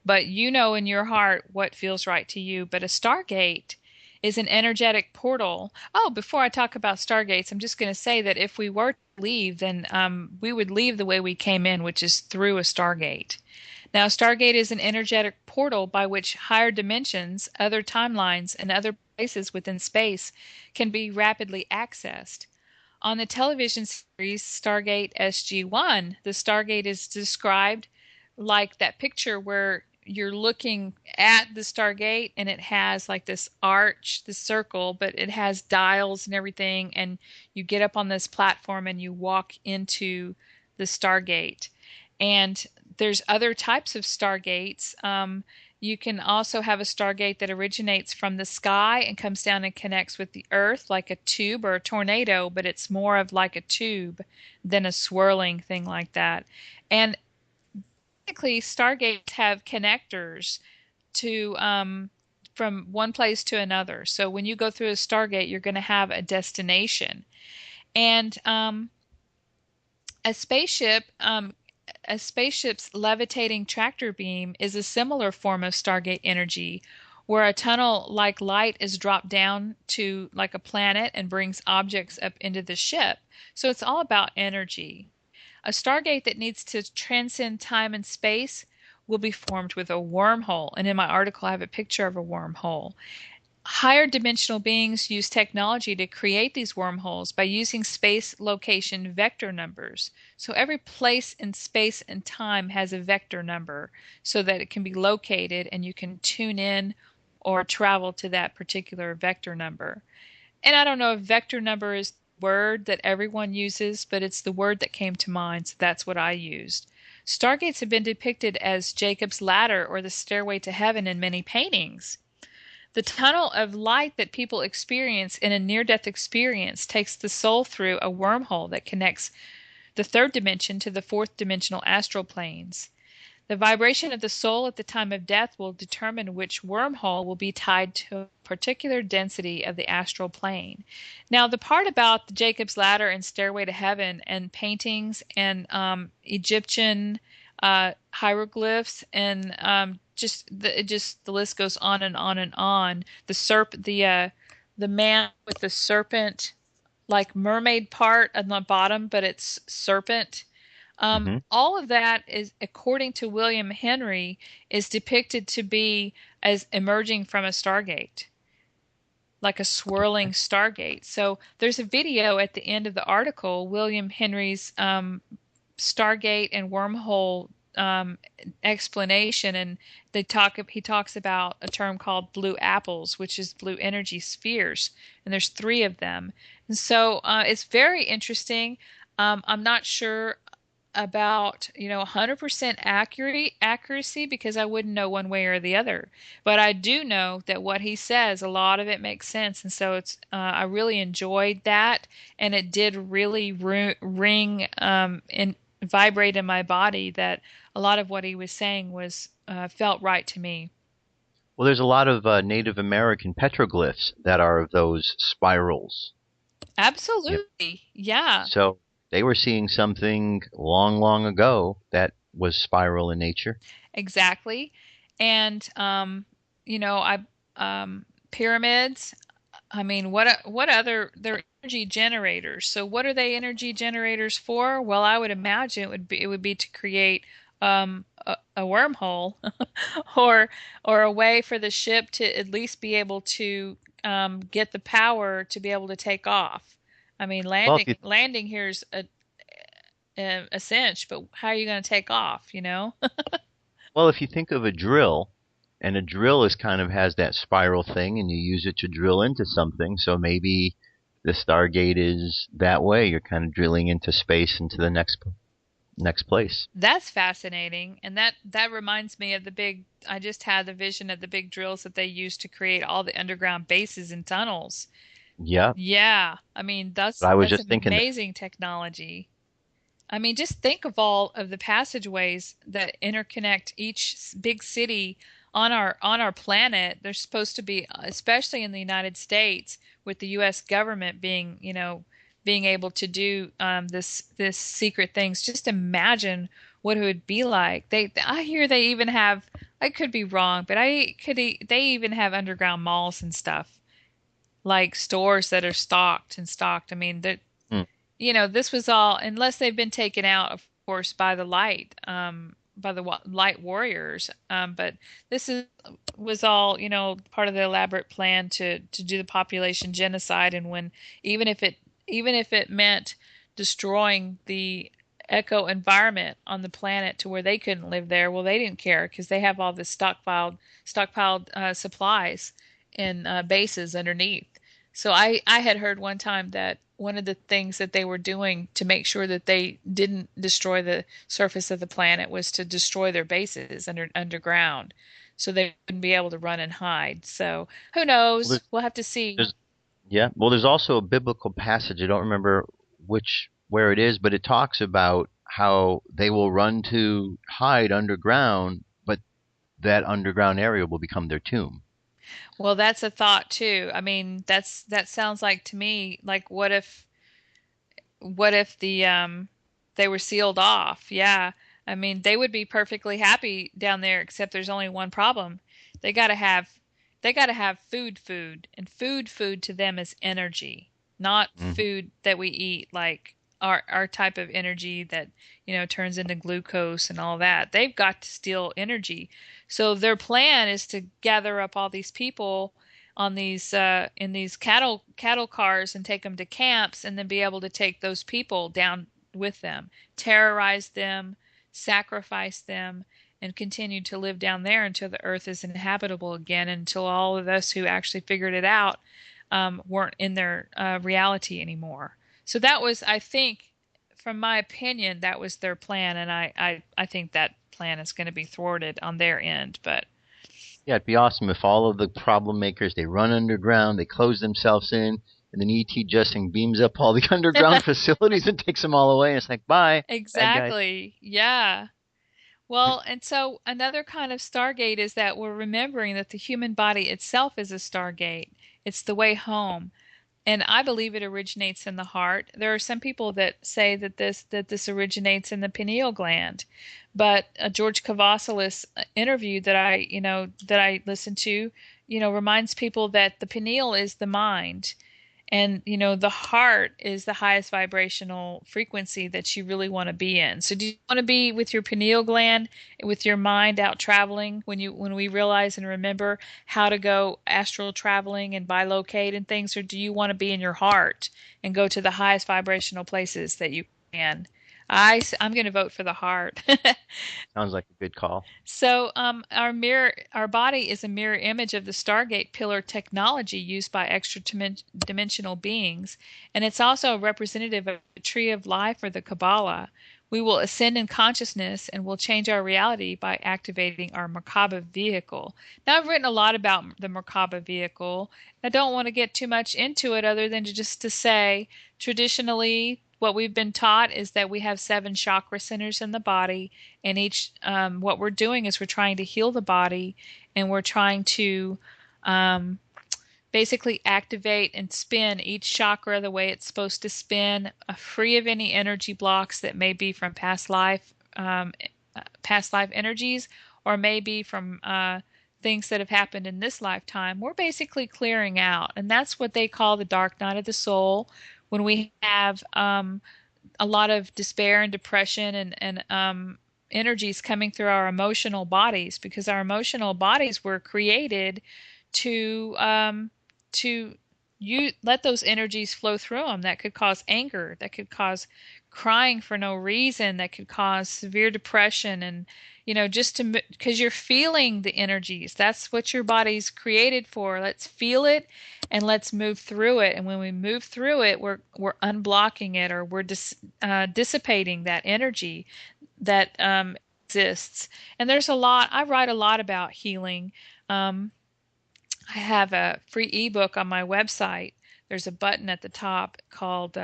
But you know in your heart what feels right to you. But a Stargate is an energetic portal. Oh, before I talk about stargates, I'm just going to say that if we were to leave, then we would leave the way we came in, which is through a stargate. Now, a stargate is an energetic portal by which higher dimensions, other timelines, and other places within space can be rapidly accessed. On the television series Stargate SG-1, the Stargate is described like that picture where you're looking at the Stargate and it has like this arch, this circle, but it has dials and everything. And you get up on this platform and you walk into the Stargate. And there's other types of Stargates. You can also have a Stargate that originates from the sky and comes down and connects with the Earth like a tube or a tornado, but it's more of like a tube than a swirling thing like that. And basically, Stargates have connectors to from one place to another. So when you go through a Stargate, you're going to have a destination. And a spaceship, a spaceship's levitating tractor beam is a similar form of Stargate energy, where a tunnel like light is dropped down to like a planet and brings objects up into the ship. So it's all about energy. A Stargate that needs to transcend time and space will be formed with a wormhole. And in my article, I have a picture of a wormhole. Higher dimensional beings use technology to create these wormholes by using space location vector numbers. So every place in space and time has a vector number so that it can be located and you can tune in or travel to that particular vector number. And I don't know if vector number is the word that everyone uses, but it's the word that came to mind, so that's what I used. Stargates have been depicted as Jacob's ladder or the stairway to heaven in many paintings. The tunnel of light that people experience in a near-death experience takes the soul through a wormhole that connects the third dimension to the fourth dimensional astral planes. The vibration of the soul at the time of death will determine which wormhole will be tied to a particular density of the astral plane. Now, the part about the Jacob's Ladder and Stairway to Heaven and paintings and Egyptian hieroglyphs and just the list goes on and on and on. The man with the serpent, like mermaid part on the bottom, but it's serpent. Hmm. All of that is, according to William Henry, is depicted to be as emerging from a stargate, like a swirling stargate. So there's a video at the end of the article, William Henry's stargate and wormhole explanation, and he talks about a term called blue apples, which is blue energy spheres, and there's three of them. And so it's very interesting. I'm not sure about 100% accuracy because I wouldn't know one way or the other, but I do know that what he says, a lot of it makes sense, and so it's I really enjoyed that, and it did really ring and vibrate in my body that a lot of what he was saying was felt right to me. Well, there's a lot of Native American petroglyphs that are of those spirals. Yep. Absolutely, yeah. So they were seeing something long, long ago that was spiral in nature. Exactly. And I pyramids. I mean, what other they're energy generators. So what are they energy generators for? Well, I would imagine it would be to create a wormhole or a way for the ship to at least be able to get the power to be able to take off. I mean, Well, if you landing here's a cinch, but how are you going to take off? You know? well, if you think of a drill, and a drill is kind of has that spiral thing, and you use it to drill into something. So maybe the Stargate is that way. You're kind of drilling into space into the next place. That's fascinating, and that reminds me of the big. I just had the vision of the big drills that they use to create all the underground bases and tunnels. Yeah, Yeah, I mean but I was that's just thinking that. amazing technology. I mean, just think of all of the passageways that interconnect each big city on our planet. They're supposed to be, especially in the United States, with the U.S. government being, being able to do this secret things. Just imagine what it would be like. I hear they even have. I could be wrong, but they even have underground malls and stuff, like stores that are stocked and stocked. I mean, Hmm. this was all, unless they've been taken out, of course, by the light, by the light warriors. But this was all, part of the elaborate plan to do the population genocide. And even if it meant destroying the eco environment on the planet to where they couldn't live there, well, they didn't care because they have all this stockpiled supplies in bases underneath. So I had heard one time that one of the things that they were doing to make sure that they didn't destroy the surface of the planet was to destroy their bases underground, so they wouldn't be able to run and hide. So who Well, knows? We'll have to see. there's yeah. Well, there's also a biblical passage. I don't remember where it is, but it talks about how they will run to hide underground, but that underground area will become their tomb. Well, that's a thought too. I mean, that sounds like to me like what if they were sealed off? Yeah. I mean, they would be perfectly happy down there, except there's only one problem. They got to have they got to have food, and food to them is energy, not Hmm. food that we eat like our type of energy that, turns into glucose and all that. They've got to steal energy. So their plan is to gather up all these people on these in these cattle cars and take them to camps, and then be able to take those people down with them, terrorize them, sacrifice them, and continue to live down there until the earth is inhabitable again, until all of us who actually figured it out weren't in their reality anymore. So that was, I think, from my opinion, that was their plan, and I think that plan is going to be thwarted on their end. But Yeah, it'd be awesome if all of the problem makers they run underground, they close themselves in, and then ET Justin beams up all the underground facilities and takes them all away. And it's like, bye, bad guys. exactly, yeah. Well, and so another kind of stargate is that we're remembering that the human body itself is a stargate. It's the way home. And I believe it originates in the heart. There are some people that say that this originates in the pineal gland, but a George Kavasalis interview that I listened to, reminds people that the pineal is the mind, and the heart is the highest vibrational frequency that you really want to be in. So do you want to be with your pineal gland, with your mind out traveling, when we realize and remember how to go astral traveling and bilocate and things, or do you want to be in your heart and go to the highest vibrational places that you can? I'm going to vote for the heart. Sounds like a good call. So, our body is a mirror image of the Stargate pillar technology used by extra-dimensional beings, and it's also a representative of the tree of life, or the Kabbalah. We will ascend in consciousness and will change our reality by activating our Merkaba vehicle. Now, I've written a lot about the Merkaba vehicle. I don't want to get too much into it, other than just to say, traditionally, what we've been taught is that we have 7 chakra centers in the body, and what we're doing is we're trying to heal the body, and we're trying to um, basically activate and spin each chakra the way it's supposed to spin, free of any energy blocks that may be from past life energies, or maybe from things that have happened in this lifetime. We're basically clearing out, and that's what they call the dark night of the soul, when we have a lot of despair and depression and energies coming through our emotional bodies, because our emotional bodies were created to to you let those energies flow through them. That could cause anger, that could cause crying for no reason, that could cause severe depression, and just to because you're feeling the energies. That's what your body's created for. Let's feel it and let's move through it. And when we move through it, we're unblocking it, or we're dissipating that energy that exists. And there's a lot. I write a lot about healing. I have a free ebook on my website. There's a button at the top called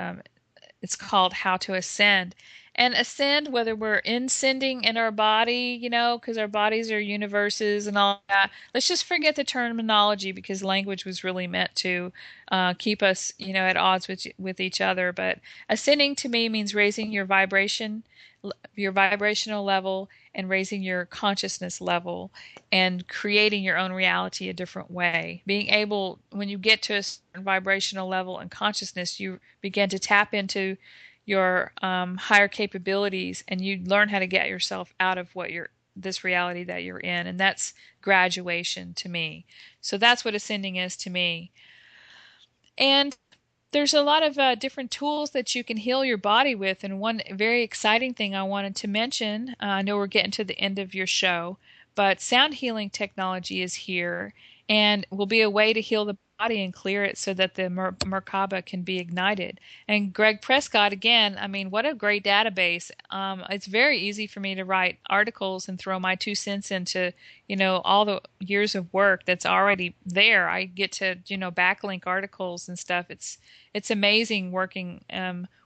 it's called How to Ascend. And ascend, whether we're ascending in our body, because our bodies are universes and all that. Let's just forget the terminology, because language was really meant to keep us, at odds with each other. But ascending to me means raising your vibrational level, and raising your consciousness level, and creating your own reality a different way. Being able, when you get to a certain vibrational level and consciousness, you begin to tap into your higher capabilities, and you learn how to get yourself out of this reality that you're in. And that's graduation to me. So that's what ascending is to me. And there's a lot of different tools that you can heal your body with. And one very exciting thing I wanted to mention, I know we're getting to the end of your show, but sound healing technology is here and will be a way to heal the body and clear it so that the Merkaba can be ignited. And Greg Prescott, again, I mean, what a great database. It's very easy for me to write articles and throw my 2 cents into, all the years of work that's already there. I get to, backlink articles and stuff. It's amazing working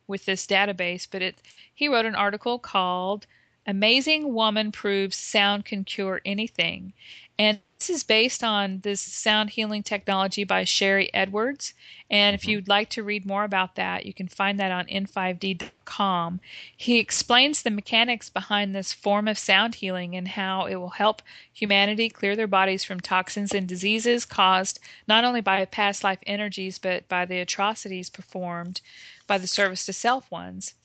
with this database. But he wrote an article called "Amazing Woman Proves Sound Can Cure Anything," and this is based on this sound healing technology by Sherry Edwards. And if you'd like to read more about that, you can find that on n5d.com. He explains the mechanics behind this form of sound healing and how it will help humanity clear their bodies from toxins and diseases caused not only by past life energies, but by the atrocities performed by the service to self ones.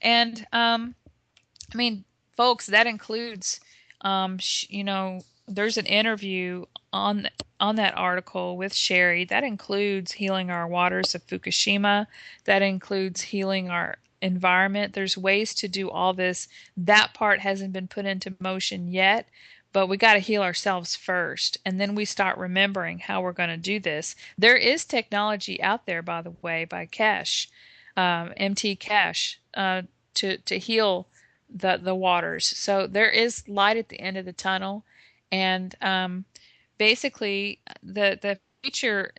And I mean, folks, that includes, there's an interview on that article with Sherry. That includes healing our waters of Fukushima. That includes healing our environment. There's ways to do all this. That part hasn't been put into motion yet, but we got to heal ourselves first, and then we start remembering how we're going to do this. There is technology out there, by the way, by Keshe, MT Keshe, to heal the waters. So there is light at the end of the tunnel. And basically, the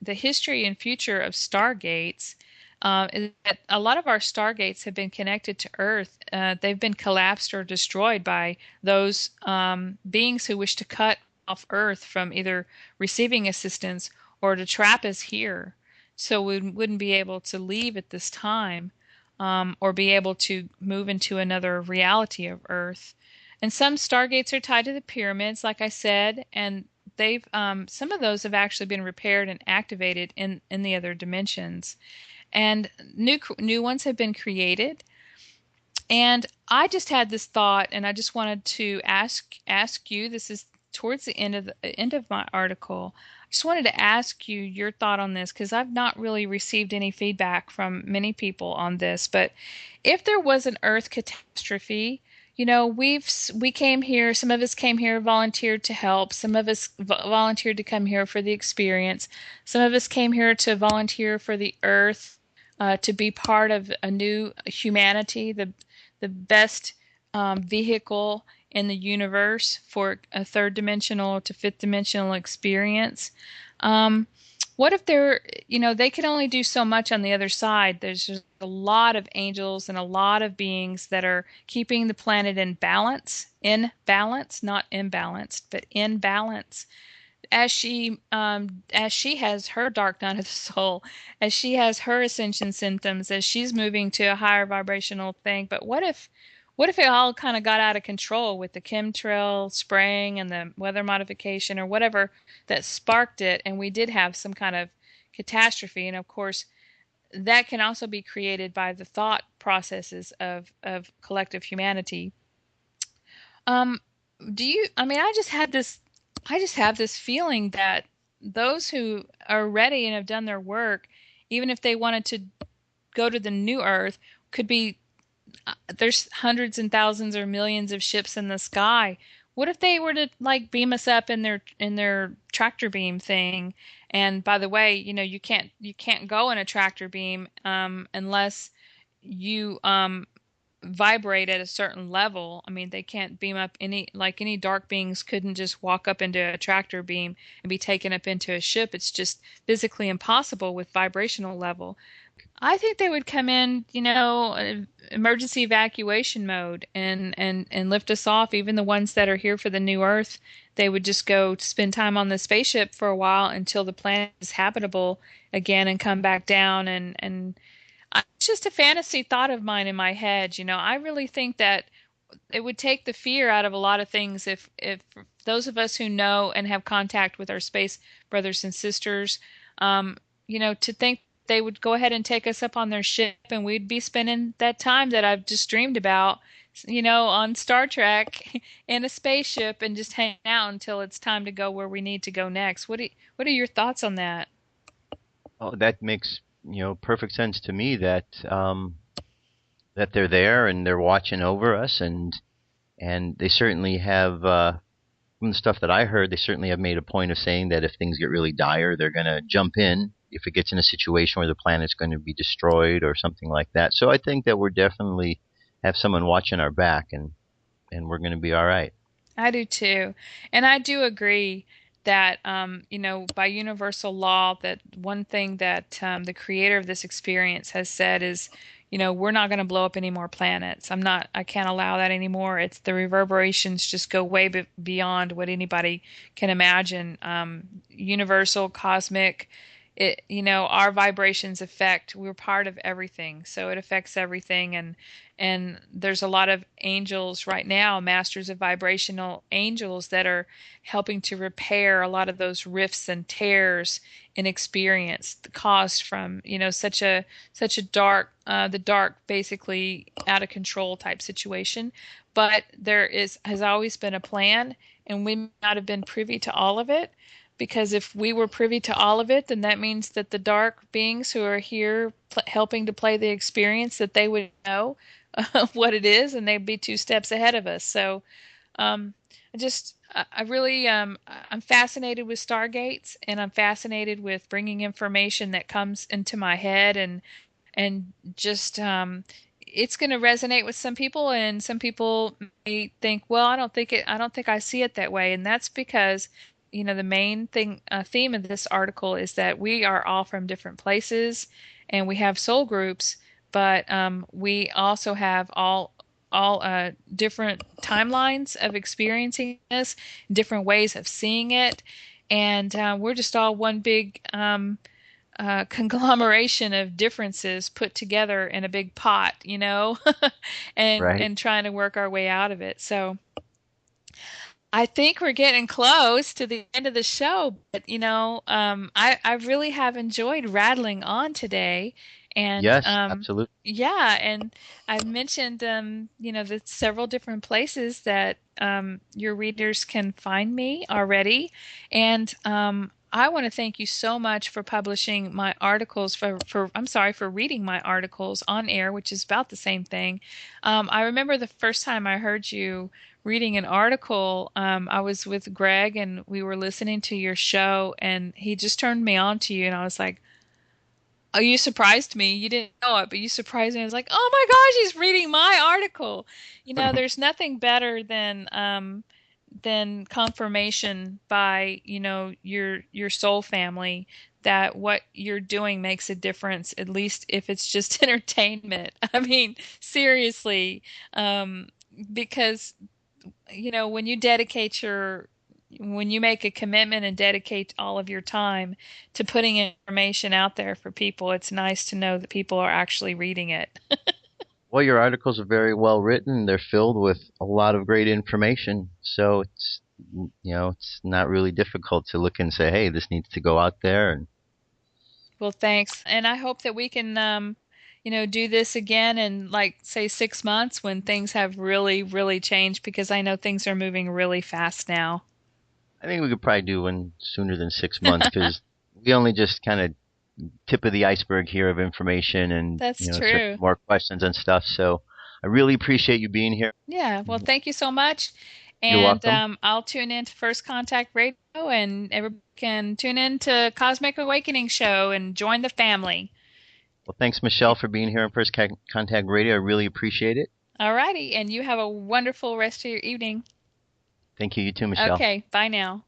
history and future of stargates is that a lot of our stargates have been connected to Earth. They've been collapsed or destroyed by those beings who wish to cut off Earth from either receiving assistance or to trap us here, so we wouldn't be able to leave at this time, or be able to move into another reality of Earth. And some stargates are tied to the pyramids, like I said, and they've some of those have actually been repaired and activated in the other dimensions, and new ones have been created. And I just had this thought, and I just wanted to ask you. This is towards the end of my article. I just wanted to ask you your thought on this, because I've not really received any feedback from many people on this. But if there was an Earth catastrophe, we came here, some of us came here, volunteered to help. Some of us volunteered to come here for the experience. Some of us came here to volunteer for the Earth, to be part of a new humanity, the best vehicle in the universe for a third dimensional to fifth dimensional experience. What if they can only do so much on the other side? There's just a lot of angels and a lot of beings that are keeping the planet in balance, not imbalanced, but in balance. As she has her dark night of the soul, as she has her ascension symptoms, as she's moving to a higher vibrational thing. But what if it all kind of got out of control with the chemtrail spraying and the weather modification or whatever that sparked it, and we did have some kind of catastrophe? And of course, that can also be created by the thought processes of collective humanity. I just have this feeling that those who are ready and have done their work, even if they wanted to go to the new Earth, could be there's hundreds and thousands or millions of ships in the sky. What if they were to like beam us up in their tractor beam thing? And by the way, you can't go in a tractor beam unless you vibrate at a certain level. I mean, they can't beam up any dark beings couldn't just walk up into a tractor beam and be taken up into a ship. It's just physically impossible with vibrational level. I think they would come in, emergency evacuation mode and lift us off. Even the ones that are here for the new Earth, they would just go to spend time on the spaceship for a while until the planet is habitable again and come back down. And it's just a fantasy thought of mine in my head. I really think that it would take the fear out of a lot of things if those of us who know and have contact with our space brothers and sisters, to think they would go ahead and take us up on their ship and we'd be spending that time that I've just dreamed about, on Star Trek in a spaceship and just hang out until it's time to go where we need to go next. What are your thoughts on that? Oh, that makes perfect sense to me that that they're there and they're watching over us, and they certainly have. From the stuff that I heard, they certainly have made a point of saying that if things get really dire, they're going to jump in if it gets in a situation where the planet's going to be destroyed or something like that. So I think that we're definitely have someone watching our back, and we're going to be all right. I do too. And I do agree that, by universal law, that one thing that the creator of this experience has said is, we're not going to blow up any more planets. I can't allow that anymore. It's the reverberations just go way beyond what anybody can imagine. Universal, cosmic, our vibrations affect, we're part of everything. So it affects everything. And there's a lot of angels right now, masters of vibrational angels that are helping to repair a lot of those rifts and tears in experience caused from, such a dark, the dark, basically out of control type situation. But has always been a plan, and we might not have been privy to all of it. Because if we were privy to all of it, then that means that the dark beings who are here helping to play the experience, that they would know what it is, and they'd be two steps ahead of us. So, um, I really, I'm fascinated with Stargates, and I'm fascinated with bringing information that comes into my head, and just, it's going to resonate with some people, and some people may think, well, I don't think I see it that way, and that's because the main theme of this article is that we are all from different places and we have soul groups, but we also have all different timelines of experiencing this, different ways of seeing it, and we're just all one big conglomeration of differences put together in a big pot, Right. and trying to work our way out of it. So I think we're getting close to the end of the show, but I really have enjoyed rattling on today, and Yes, absolutely. yeah, and I've mentioned the several different places that your readers can find me already, and I want to thank you so much for publishing my articles for reading my articles on air, which is about the same thing. I remember the first time I heard you reading an article. I was with Greg and we were listening to your show, and he just turned me on to you, and I was like, oh, you surprised me. You didn't know it, but you surprised me. I was like, oh my gosh, he's reading my article. There's nothing better than confirmation by, your soul family that what you're doing makes a difference, at least if it's just entertainment. I mean, seriously, because when you when you make a commitment and dedicate all of your time to putting information out there for people, it's nice to know that people are actually reading it. Well, your articles are very well written. They're filled with a lot of great information. So it's not really difficult to look and say, hey, this needs to go out there. And Well, thanks. And I hope that we can, do this again in like, say, 6 months when things have really, really changed, because I know things are moving really fast now. I think we could probably do one sooner than 6 months because we only just kind of tip of the iceberg here of information and That's certainly true. more questions and stuff. So I really appreciate you being here. Yeah, well, thank you so much. You're And welcome. I'll tune in to First Contact Radio, and everybody can tune in to Cosmic Awakening Show and join the family. Well, thanks, Michelle, for being here on First Contact Radio. I really appreciate it. All righty, and you have a wonderful rest of your evening. Thank you. You too, Michelle. Okay, bye now.